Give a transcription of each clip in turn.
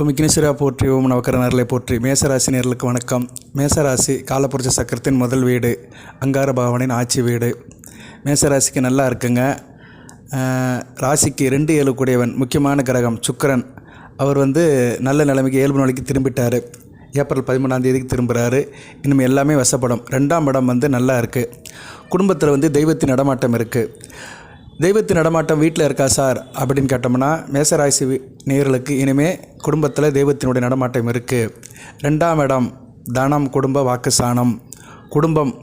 விக்னேஸ்வரா போற்றி ஓம் நவக்கரனர்களை போற்றி. மேசராசி நேர்களுக்கு வணக்கம். மேசராசி காலப்புருஷ சக்கரத்தின் முதல் வீடு, அங்கார பகவானின் ஆட்சி வீடு. மேசராசிக்கு நல்லா இருக்குங்க. ராசிக்கு 2-7 கூடியவன் முக்கியமான கிரகம் சுக்கிரன். அவர் நல்ல நிலைமைக்கு இயல்பு நிலைக்கு திரும்பிட்டார். ஏப்ரல் 13 திரும்புகிறாரு. இன்னும் எல்லாமே வசப்படும். 2ஆம் இடம் நல்லா இருக்குது. குடும்பத்தில் தெய்வத்தின் நடமாட்டம் இருக்குது. தெய்வத்தின் நடமாட்டம் வீட்டில் இருக்கா சார் அப்படின்னு கேட்டோம்னா, மேசராசி நேயர்களுக்கு இனிமேல் குடும்பத்தில் தெய்வத்தினுடைய நடமாட்டம் இருக்குது. 2ஆம் இடம் தனம், குடும்ப, வாக்கு, சாணம்.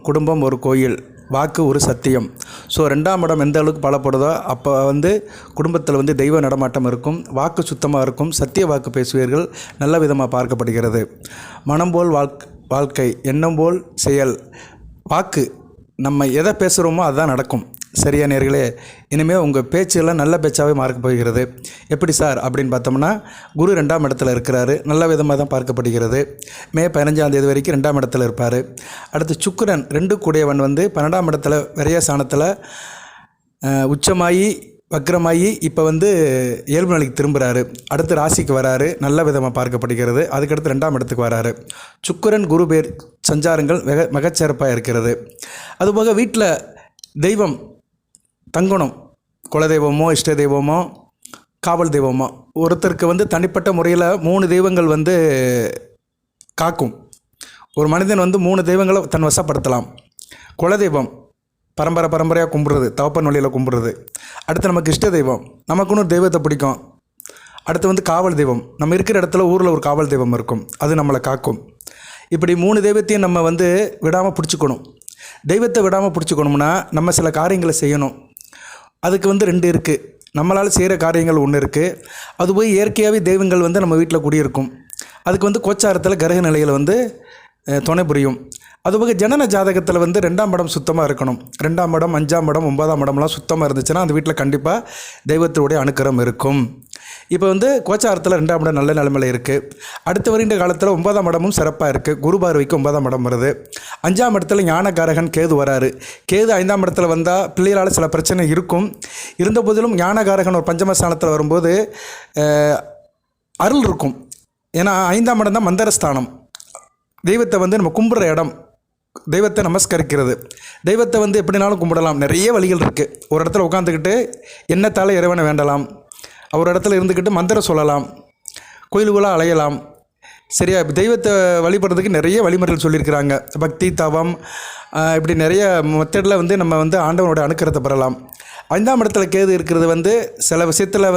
குடும்பம் ஒரு கோயில், வாக்கு ஒரு சத்தியம். ஸோ 2ஆம் இடம் எந்த அளவுக்கு பலப்படுதோ அப்போ குடும்பத்தில் தெய்வ நடமாட்டம் இருக்கும், வாக்கு சுத்தமாக இருக்கும், சத்திய வாக்கு பேசுவீர்கள், நல்ல விதமாக பார்க்கப்படுகிறது. மனம் போல் வாழ்க்கை, எண்ணம் போல் செயல். வாக்கு நம்ம எதை பேசுகிறோமோ அதுதான் நடக்கும். சரியா நேர்களே? இனிமேல் உங்கள் பேச்செல்லாம் நல்ல பேச்சாகவே மார்க்க போகிறது. எப்படி சார் அப்படின்னு பார்த்தோம்னா, குரு 2ஆம் இடத்துல இருக்கிறாரு. நல்ல விதமாக தான் பார்க்கப்படுகிறது. மே 15 வரைக்கும் 2ஆம் இடத்துல இருப்பார். அடுத்து சுக்கிரன் 2 கூடியவன் 12ஆம் இடத்துல விரயசானத்தில் உச்சமாகி வக்ரமாகி இப்போ இயல்பு நிலைக்கு திரும்புகிறாரு. அடுத்து ராசிக்கு வராரு. நல்ல விதமாக பார்க்கப்படுகிறது. அதுக்கடுத்து 2ஆம் இடத்துக்கு வராரு. சுக்கிரன் குரு பேர் சஞ்சாரங்கள் மிகச்சிறப்பாக இருக்கிறது. அதுபோக வீட்டில் தெய்வம் தங்கணும். குலதெய்வமோ இஷ்ட தெய்வமோ காவல் தெய்வமோ, ஒருத்தருக்கு தனிப்பட்ட முறையில் 3 தெய்வங்கள் காக்கும். ஒரு மனிதன் 3 தெய்வங்களை தன் வசப்படுத்தலாம். குலதெய்வம் பரம்பரையாக கும்பிட்றது, தவப்பன் வழியில் கும்பிட்றது. அடுத்து நமக்கு இஷ்ட தெய்வம், நமக்குன்னு ஒரு தெய்வத்தை பிடிக்கும். அடுத்து காவல் தெய்வம், நம்ம இருக்கிற இடத்துல ஊரில் ஒரு காவல் தெய்வம் இருக்கும், அது நம்மளை காக்கும். இப்படி 3 தெய்வத்தையும் நம்ம விடாமல் பிடிச்சிக்கணும். தெய்வத்தை விடாமல் பிடிச்சிக்கணும்னா நம்ம சில காரியங்களை செய்யணும். அதுக்கு 2 இருக்குது. நம்மளால் செய்கிற காரியங்கள் 1 இருக்குது. அது போய் இயற்கையாகவே தெய்வங்கள் நம்ம வீட்டில் குடியிருக்கும். அதுக்கு கோச்சாரத்தில் கிரக நிலையில் துணை புரியும். அதுபோக ஜனன ஜாதகத்தில் 2ஆம் இடம் சுத்தமாக இருக்கணும். 2ஆம் இடம் 5ஆம் இடம் 9ஆம் இடம்லாம் சுத்தமாக இருந்துச்சுன்னா அந்த வீட்டில் கண்டிப்பாக தெய்வத்தினுடைய அனுக்கிரம் இருக்கும். இப்போ கோச்சாரத்தில் 2ஆம் இடம் நல்ல நிலைமையில் இருக்குது. அடுத்து வருகின்ற காலத்தில் 9ஆம் இடமும் சிறப்பாக இருக்குது. குரு பார்வைக்கு 9ஆம் இடம் வருது. 5ஆம் இடத்துல ஞானகாரகன் கேது வராரு. கேது 5ஆம் இடத்துல வந்தால் பிள்ளைகளால் சில பிரச்சனை இருக்கும். இருந்த போதிலும் ஞானகாரகன் ஒரு பஞ்சமஸ்தானத்தில் வரும்போது அருள் இருக்கும். ஏன்னா 5ஆம் இடம் தான் மந்திரஸ்தானம். தெய்வத்தை நம்ம கும்பிட்ற இடம், தெய்வத்தை நமஸ்கரிக்கிறது. தெய்வத்தை எப்படினாலும் கும்பிடலாம். நிறைய வழிகள் இருக்குது. ஒரு இடத்துல உட்காந்துக்கிட்டு எண்ணத்தால் இறைவனை வேண்டலாம். ஒரு இடத்துல இருந்துக்கிட்டு மந்திரம் சொல்லலாம், கோயிலுக்குள்ளாக அலையலாம். சரியா? தெய்வத்தை வழிபடுறதுக்கு நிறைய வழிமுறைகள் சொல்லியிருக்கிறாங்க. பக்தி, தவம், இப்படி நிறைய மெத்தடில் நம்ம ஆண்டவனோட அனுக்கிரத்தை பெறலாம். 5ஆம் இடத்துல கேது இருக்கிறது சில விஷயத்தில்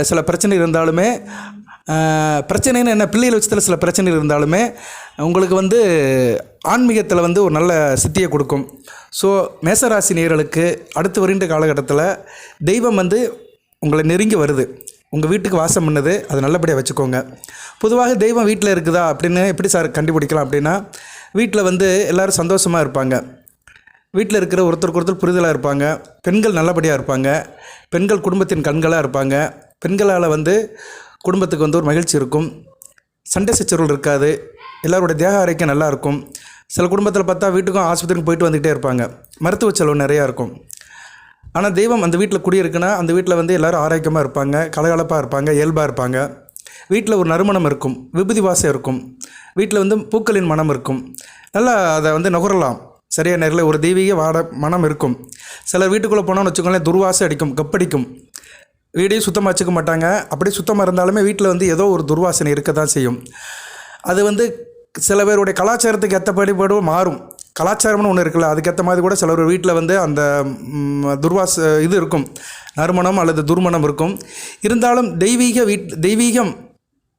சில பிரச்சனை இருந்தாலுமே, பிரச்சனைன்னு என்ன, பிள்ளைகள் விஷயத்தில் சில பிரச்சனை இருந்தாலுமே உங்களுக்கு ஆன்மீகத்தில் ஒரு நல்ல சித்தியை கொடுக்கும். ஸோ மேசராசி நேயர்களுக்கு அடுத்து வருகின்ற காலகட்டத்தில் தெய்வம் உங்களை நெருங்கி வருது, உங்கள் வீட்டுக்கு வாசம் பண்ணுது. அது நல்லபடியாக வச்சுக்கோங்க. பொதுவாக தெய்வம் வீட்டில் இருக்குதா அப்படின்னு எப்படி சார் கண்டுபிடிக்கலாம் அப்படின்னா, வீட்டில் எல்லோரும் சந்தோஷமாக இருப்பாங்க. வீட்டில் இருக்கிற ஒருத்தருக்கு ஒருத்தர் புரிதலாக இருப்பாங்க. பெண்கள் நல்லபடியாக இருப்பாங்க. பெண்கள் குடும்பத்தின் கண்களாக இருப்பாங்க. பெண்களால் குடும்பத்துக்கு ஒரு மகிழ்ச்சி இருக்கும். சண்டை சச்சரவுகள் இருக்காது. எல்லோருடைய தேக ஆரோக்கியம் நல்லாயிருக்கும். சில குடும்பத்தில் பார்த்தா வீட்டுக்கும் ஆஸ்பத்திரிக்கும் போயிட்டு வந்துக்கிட்டே இருப்பாங்க. மருத்துவ செலவு நிறையா இருக்கும். ஆனால் தெய்வம் அந்த வீட்டில் குடியிருக்குன்னா அந்த வீட்டில் எல்லோரும் ஆரோக்கியமாக இருப்பாங்க, கலகலப்பாக இருப்பாங்க, இயல்பாக இருப்பாங்க. வீட்டில் ஒரு நறுமணம் இருக்கும், விபூதி வாசம் இருக்கும். வீட்டில் பூக்களின் மனம் இருக்கும். நல்லா அதை நுகரலாம். சரியா நேரில் ஒரு தெய்வீக மனம் இருக்கும். சிலர் வீட்டுக்குள்ளே போனோம்னு வச்சுக்கோங்களேன், துர்வாசம் அடிக்கும், கப்படிக்கும். வீடையும் சுத்தமாக வச்சுக்க மாட்டாங்க. அப்படி சுத்தமாக இருந்தாலுமே வீட்டில் ஏதோ ஒரு துர்வாசனை இருக்க தான் செய்யும். அது சில பேருடைய கலாச்சாரத்துக்கு ஏற்றபடி மாறும். கலாச்சாரம்னு ஒன்று இருக்குல்ல, அதுக்கேற்ற மாதிரி கூட சிலர் வீட்டில் அந்த இது இருக்கும், நறுமணம் அல்லது துர்மணம் இருக்கும். இருந்தாலும்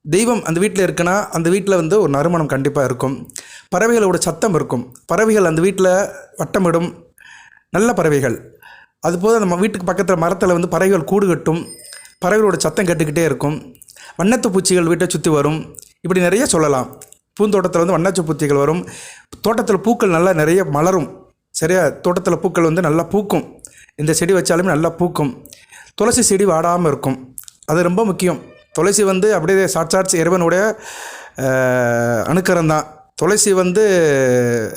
தெய்வம் அந்த வீட்டில் இருக்குன்னா அந்த வீட்டில் ஒரு நறுமணம் கண்டிப்பாக இருக்கும். பறவைகளோட சத்தம் இருக்கும். பறவைகள் அந்த வீட்டில் வட்டமிடும், நல்ல பறவைகள். அதுபோல் நம்ம வீட்டுக்கு பக்கத்தில் மரத்தில் பறவைகள் கூடு கட்டும். பறவைகளோட சத்தம் கேட்டுக்கிட்டே இருக்கும். வண்ணத்து பூச்சிகள் வீட்டை சுற்றி வரும். இப்படி நிறைய சொல்லலாம். பூந்தோட்டத்தில் வண்ணத்து பூச்சிகள் வரும். தோட்டத்தில் பூக்கள் நல்லா நிறைய மலரும். சரியா? தோட்டத்தில் பூக்கள் நல்லா பூக்கும். இந்த செடி வச்சாலுமே நல்லா பூக்கும். துளசி செடி வாடாமல் இருக்கும். அது ரொம்ப முக்கியம். துளசி அப்படியே சாட்சாட்சி இறைவனுடைய அனுக்கரம் தான். துளசி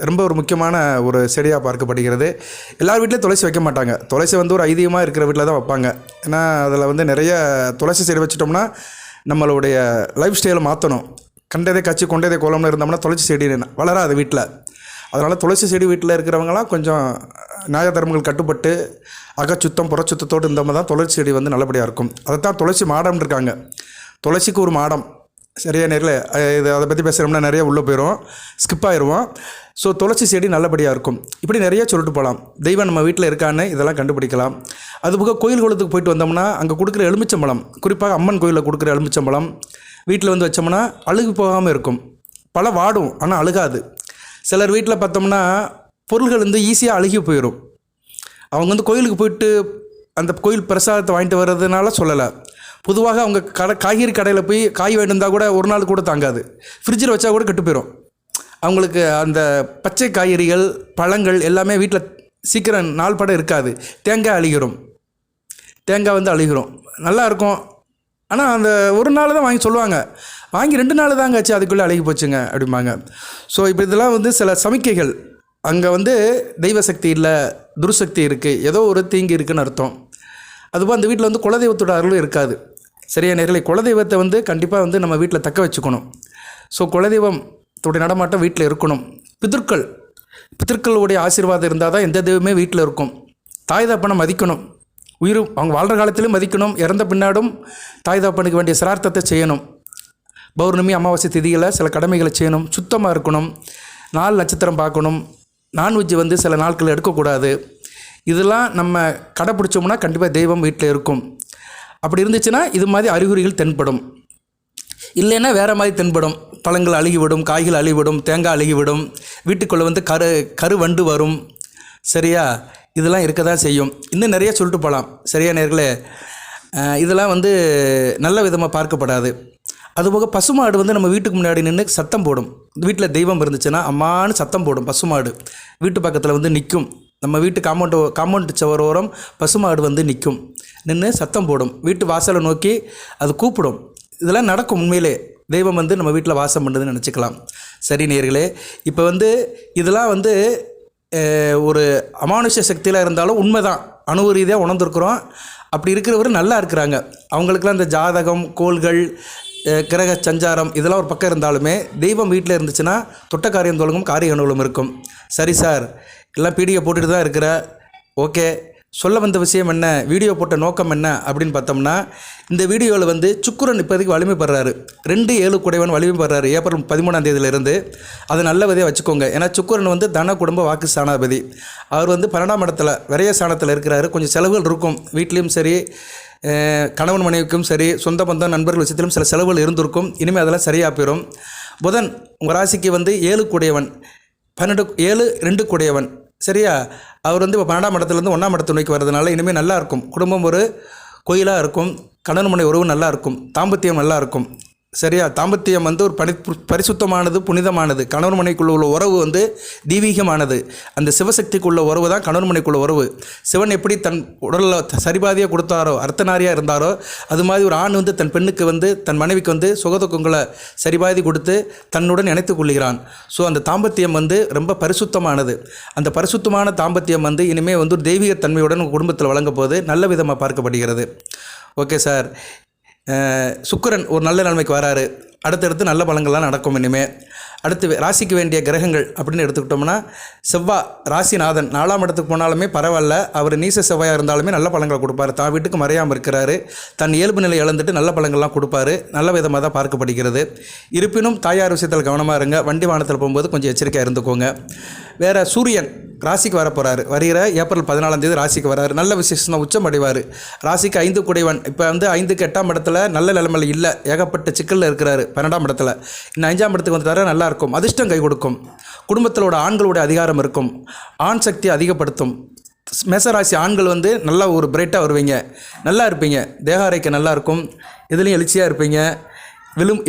ரொம்ப ஒரு முக்கியமான ஒரு செடியாக பார்க்கப்படுகிறது. எல்லார் வீட்லேயும் துளசி வைக்க மாட்டாங்க. துளசி ஒரு ஐதீகமாக இருக்கிற வீட்டில் தான் வைப்பாங்க. ஏன்னா அதில் நிறைய துளசி செடி வச்சிட்டோம்னா நம்மளுடைய லைஃப் ஸ்டைலை மாற்றணும். கண்டதே காய்ச்சி கொண்டதே கோலம்னு இருந்தோம்னா துளசி செடி வளராது வீட்டில். அதனால் துளசி செடி வீட்டில் இருக்கிறவங்களாம் கொஞ்சம் நியாய தர்மங்கள் கட்டுப்பட்டு அகச்சுத்தம் புறச்சுத்தத்தோடு இருந்தோம்னா தான் துளசி செடி வந்து நல்லபடியாக இருக்கும். அதைத்தான் துளசி மாடம்னு இருக்காங்க. துளசிக்கு ஒரு மாடம். சரியா நேரில் இது அதை பற்றி பேசுகிறோம்னா நிறைய உள்ளே போயிடும், ஸ்கிப் ஆயிடுவோம். ஸோ துளசி செடி நல்லபடியாக இருக்கும். இப்படி நிறைய சொல்லிட்டு போகலாம். தெய்வம் நம்ம வீட்டில் இருக்கான்னு இதெல்லாம் கண்டுபிடிக்கலாம். அதுபோக கோயில் குளத்துக்கு போயிட்டு வந்தோம்னா அங்கே கொடுக்குற எலுமிச்சம்பழம், குறிப்பாக அம்மன் கோயிலில் கொடுக்குற எலுமிச்சம்பழம் வீட்டில் வந்து வச்சோம்னா அழுகு போகாமல் இருக்கும். பல வாடும் ஆனால் அழுகாது. சிலர் வீட்டில் பார்த்தோம்னா பொருள்கள் வந்து ஈஸியாக அழுகி போயிடும். அவங்க வந்து கோயிலுக்கு போயிட்டு அந்த கோயில் பிரசாதத்தை வாங்கிட்டு வர்றதுனால சொல்லலை. பொதுவாக அவங்க காய்கறி கடையில் போய் காய் வாங்கிட்டு வந்தால் கூட ஒரு நாள் கூட தாங்காது. ஃப்ரிட்ஜில் வச்சா கூட கெட்டு போயிடும். அவங்களுக்கு அந்த பச்சை காய்கறிகள் பழங்கள் எல்லாமே வீட்டில் சீக்கிரம் நாள் படம் இருக்காது. தேங்காய் வந்து அழுகிறோம். நல்லாயிருக்கும். ஆனால் அந்த ஒரு நாள் தான் வாங்கி சொல்லுவாங்க, வாங்கி 2 நாள் தாங்க ஆச்சு அதுக்குள்ளே அழுகி போச்சுங்க அப்படிம்பாங்க. ஸோ இப்போ இதெல்லாம் வந்து சில சமிக்கைகள். அங்கே வந்து தெய்வ சக்தி இல்லை, துருசக்தி இருக்குது, ஏதோ ஒரு தீங்கு இருக்குதுன்னு அர்த்தம். அதுபோல் அந்த வீட்டில் வந்து குலதெய்வத்தோட அருளும் இருக்காது. சரியா நேரலை குலதெய்வத்தை வந்து கண்டிப்பாக வந்து நம்ம வீட்டில் தக்க வச்சுக்கணும். ஸோ குலதெய்வத்தோடைய நடமாட்டம் வீட்டில் இருக்கணும். பிதர்களுடைய ஆசீர்வாதம் இருந்தால் தான் எந்த தெய்வமே வீட்டில் இருக்கும். தாய் தப்பனை மதிக்கணும். அவங்க வாழ்கிற காலத்திலும் மதிக்கணும். இறந்த பின்னாடும் தாய் தப்பனுக்கு வேண்டிய சிரார்த்தத்தை செய்யணும். பௌர்ணமி அமாவாசை திதிகளை சில கடமைகளை செய்யணும். சுத்தமாக இருக்கணும். நாள் நட்சத்திரம் பார்க்கணும். நான்வெஜ் வந்து சில நாட்கள் எடுக்கக்கூடாது. இதெல்லாம் நம்ம கடைப்பிடிச்சோம்னா கண்டிப்பாக தெய்வம் வீட்டில் இருக்கும். அப்படி இருந்துச்சுன்னா இது மாதிரி அறிகுறிகள் தென்படும். இல்லைன்னா வேறு மாதிரி தென்படும். பழங்கள் அழுகிவிடும், காய்கள் அழுகிவிடும், தேங்காய் அழுகிவிடும், வீட்டுக்குள்ளே வந்து கரு வண்டு வரும். சரியா, இதெல்லாம் இருக்க தான் செய்யும். இன்னும் நிறைய சொல்லிட்டு போகலாம். சரியா நேர்களே, இதெல்லாம் வந்து நல்ல விதமாக பார்க்கப்படாது. அதுபோக பசுமாடு வந்து நம்ம வீட்டுக்கு முன்னாடி நின்று சத்தம் போடும். வீட்டில் தெய்வம் இருந்துச்சுன்னா அம்மானு சத்தம் போடும். பசுமாடு வீட்டு பக்கத்தில் வந்து நிற்கும். நம்ம வீட்டு காம்பவுண்டு சுவரோரம் பசுமாடு வந்து நின்று சத்தம் போடும். வீட்டு வாசலை நோக்கி அது கூப்பிடும். இதெல்லாம் நடக்கும். உண்மையிலே தெய்வம் வந்து நம்ம வீட்டில் வாசம் பண்ணுறதுன்னு நினச்சிக்கலாம். சரி நேயர்களே, இப்போ வந்து இதெல்லாம் வந்து ஒரு அமானுஷ்ய சக்தியில் இருந்தாலும் உண்மை தான், அணுவு ரீதியாக உணர்ந்துருக்குறோம். அப்படி இருக்கிறவர் நல்லா இருக்கிறாங்க. அவங்களுக்கெல்லாம் இந்த ஜாதகம், கோள்கள், கிரக சஞ்சாரம் இதெல்லாம் ஒரு பக்கம் இருந்தாலுமே தெய்வம் வீட்டில் இருந்துச்சுன்னா தொட்ட காரியம் தொடங்கும், காரிய அனுகூலம் இருக்கும். சரி சார், எல்லாம் பீடியை போட்டுட்டு தான் இருக்கிற, ஓகே, சொல்ல வந்த விஷயம் என்ன, வீடியோ போட்ட நோக்கம் என்ன அப்படின்னு பார்த்தோம்னா, இந்த வீடியோவில் வந்து சுக்கிரன் இப்போதைக்கு வலிமை பெறாரு. 2-7 குடைவன் வலிமை பெறாரு ஏப்ரல் 13ஆம் தேதியிலிருந்து. அதை நல்ல விதையாக வச்சுக்கோங்க. ஏன்னா சுக்கிரன் வந்து தன குடும்ப வாக்கு ஸ்தானாதிபதி. அவர் வந்து 12ஆம் இடத்துல விரைய ஸ்தானத்தில் இருக்கிறாரு. கொஞ்சம் செலவுகள் இருக்கும் வீட்லேயும் சரி, கணவன் மனைவிக்கும் சரி, சொந்த பந்தம் நண்பர்கள் விஷயத்திலும் சில செலவுகள் இருந்திருக்கும். இனிமேல் அதெல்லாம் சரியாக போயிடும். புதன் உங்கள் ராசிக்கு வந்து 7 குடையவன், 2 குடையவன். சரியா, அவர் வந்து இப்போ 12ஆம் இடத்துலேருந்து 1ஆம் இடத்தை நோக்கி வர்றதுனால இனிமேல் நல்லாயிருக்கும். குடும்பம் ஒரு கோயிலாக இருக்கும். கணவன் மனைவி உறவு நல்லாயிருக்கும். தாம்பத்தியம் நல்லாயிருக்கும். சரியா, தாம்பத்தியம் வந்து ஒரு பரிசுத்தமானது, புனிதமானது. கணவன் மனைவிக்குள்ள உள்ள உறவு வந்து தெய்வீகமானது. அந்த சிவசக்திக்குள்ள உறவு தான் கணவன் மனைவிக்குள்ள உறவு. சிவன் எப்படி தன் உடலில் சரிபாதியாக கொடுத்தாரோ, அர்த்தநாரியாக இருந்தாரோ, அது மாதிரி ஒரு ஆண் வந்து தன் பெண்ணுக்கு வந்து தன் மனைவிக்கு வந்து சுகதுக்கங்களை சரிபாதி கொடுத்து தன்னுடன் இணைத்துக் கொள்கிறான். ஸோ அந்த தாம்பத்தியம் வந்து ரொம்ப பரிசுத்தமானது. அந்த பரிசுத்தமான தாம்பத்தியம் வந்து இனிமேல் வந்து ஒரு தெய்வீகத்தன்மையுடன் குடும்பத்தில் வழங்க போது நல்ல விதமாக பார்க்கப்படுகிறது. ஓகே சார், சுக்கிரன் ஒரு நல்ல நிலைமைக்கு வராரு. அடுத்தடுத்து நல்ல பலன்கள்லாம் நடக்கும். இனிமேல் அடுத்து ராசிக்கு வேண்டிய கிரகங்கள் அப்படின்னு எடுத்துக்கிட்டோம்னா, செவ்வாய் ராசிநாதன் 4ஆம் இடத்துக்கு போனாலுமே பரவாயில்ல, அவர் நீச செவ்வாயாக இருந்தாலுமே நல்ல பலன்களை கொடுப்பாரு. தான் வீட்டுக்கு மறையாமல் இருக்கிறாரு. தன் இயல்பு நிலை இழந்துட்டு நல்ல பலன்கள்லாம் கொடுப்பாரு. நல்ல விதமாக தான் பார்க்கப்படுகிறது. இருப்பினும் தாயார் விஷயத்தில் கவனமாக இருங்க. வண்டி வாகனத்தில் போகும்போது கொஞ்சம் எச்சரிக்கையாக இருந்துக்கோங்க. வேறு சூரியன் ராசிக்கு வர போகிறாரு. வருகிற ஏப்ரல் 14ஆம் தேதி ராசிக்கு வராரு. நல்ல விசேஷம் உச்சம் அடைவார். ராசிக்கு 5 குடைவன். இப்போ வந்து 5க்கு 8ஆம் இடத்துல நல்ல நிலைமையில் இல்லை, ஏகப்பட்ட சிக்கலில் இருக்கிறாரு. 12ஆம் இடத்துல இன்னும் 5ஆம் இடத்துக்கு வந்துட்டார நல்லாயிருக்கும். அதிர்ஷ்டம் கை கொடுக்கும். குடும்பத்திலோட ஆண்களோட அதிகாரம் இருக்கும். ஆண் சக்தி அதிகப்படுத்தும். மேசராசி ஆண்கள் வந்து நல்லா ஒரு பிரைட்டாக வருவீங்க, நல்லா இருப்பீங்க. தேக ஆரோக்கியம் நல்லாயிருக்கும். இதுலேயும் எழுச்சியாக இருப்பீங்க.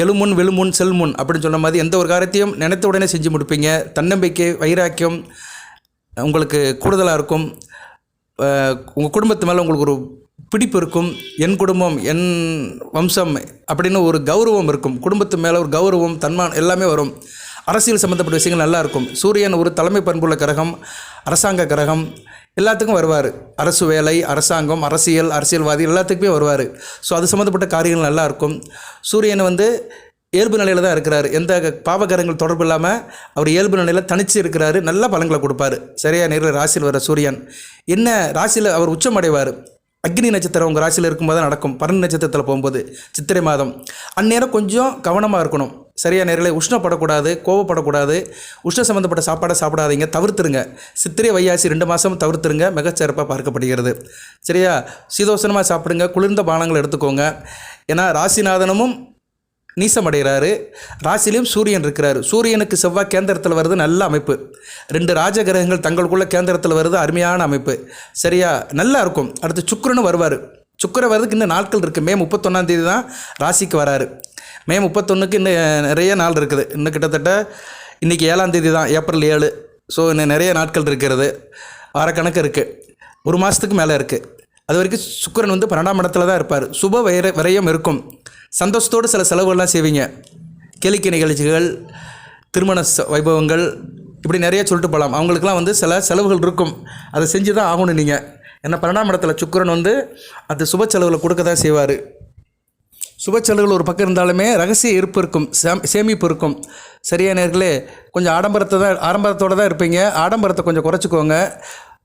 எழுமுன் செல்முன் அப்படின்னு சொன்ன மாதிரி எந்த ஒரு காரியத்தையும் நினைத்த உடனே செஞ்சு முடிப்பீங்க. தன்னம்பிக்கை, வைராக்கியம் உங்களுக்கு கூடுதலாக இருக்கும். உங்கள் குடும்பத்து மேலே உங்களுக்கு ஒரு பிடிப்பு இருக்கும். என் குடும்பம், என் வம்சம் அப்படின்னு ஒரு கௌரவம் இருக்கும். குடும்பத்து மேலே ஒரு கௌரவம், தன்மானம் எல்லாமே வரும். அரசியல் சம்மந்தப்பட்ட விஷயங்கள் நல்லாயிருக்கும். சூரியன் ஒரு தலைமை பண்புள்ள கிரகம். அரசாங்க கிரகம் எல்லாத்துக்கும் வருவார். அரசு வேலை, அரசாங்கம், அரசியல்வாதி எல்லாத்துக்குமே வருவார். ஸோ அது சம்மந்தப்பட்ட காரியங்கள் நல்லாயிருக்கும். சூரியன் வந்து இயல்பு நிலையில் தான் இருக்கிறார். எந்த பாவகரங்கள் தொடர்பு இல்லாமல் அவர் இயல்பு நிலையில் தனித்து இருக்கிறாரு. நல்ல பலன்களை கொடுப்பார். சரியா நேரில் ராசியில் வர சூரியன் என்ன ராசியில் அவர் உச்சமடைவார். அக்னி நட்சத்திரம் உங்கள் ராசியில் இருக்கும்போது தான் நடக்கும். பரணி நட்சத்திரத்தில் போகும்போது சித்திரை மாதம் அந்நேரம் கொஞ்சம் கவனமாக இருக்கணும். சரியா நேரில் உஷ்ணப்படக்கூடாது, கோவப்படக்கூடாது. உஷ்ண சம்மந்தப்பட்ட சாப்பாடை சாப்பிடாதீங்க, தவிர்த்துருங்க. சித்திரை வையாசி 2 மாதம் தவிர்த்துருங்க, மிகச்சிறப்பாக பார்க்கப்படுகிறது. சரியா சீதோசனமாக சாப்பிடுங்க, குளிர்ந்த பானங்கள் எடுத்துக்கோங்க. ஏன்னா ராசிநாதனமும் நீசமடைகிறாரு. ராசிலையும் சூரியன் இருக்கிறாரு. சூரியனுக்கு செவ்வாய் கேந்திரத்தில் வருது, நல்ல அமைப்பு. 2 ராஜகிரகங்கள் தங்களுக்குள்ள கேந்திரத்தில் வருது, அருமையான அமைப்பு. சரியா நல்லா இருக்கும். அடுத்து சுக்கிரனும் வருவார். சுக்கிரன் வர்றதுக்கு இன்னும் நாட்கள் இருக்குது. மே 31 தான் ராசிக்கு வராரு. மே 31க்கு இன்னும் நிறைய நாள் இருக்குது. இன்னும் கிட்டத்தட்ட இன்றைக்கி 7 தான், ஏப்ரல் 7. ஸோ இன்னும் நிறைய நாட்கள் இருக்கிறது. வாரக்கணக்கு இருக்குது. 1 மாதத்துக்கு மேலே இருக்குது. அது வரைக்கும் சுக்கிரன் வந்து 12ஆம் இடத்துல தான் இருப்பார். சுப விரயம் இருக்கும். சந்தோஷத்தோடு சில செலவுகள்லாம் செய்வீங்க. கேளிக்கை நிகழ்ச்சிகள், திருமண வைபவங்கள், இப்படி நிறைய சொல்லிட்டு போகலாம். அவங்களுக்குலாம் வந்து சில செலவுகள் இருக்கும். அதை செஞ்சு தான் ஆகணும் நீங்கள். ஏன்னா 12ஆம் இடத்துல சுக்கிரன் வந்து அது சுப செலவுகளை கொடுக்க தான் செய்வார். சுப செலவுகள் ஒரு பக்கம் இருந்தாலுமே ரகசிய இருப்பு இருக்கும், சேமிப்பு இருக்கும். சரியா நேர்களே, கொஞ்சம் ஆடம்பரத்தோடு தான் இருப்பீங்க. ஆடம்பரத்தை கொஞ்சம் குறைச்சிக்கோங்க.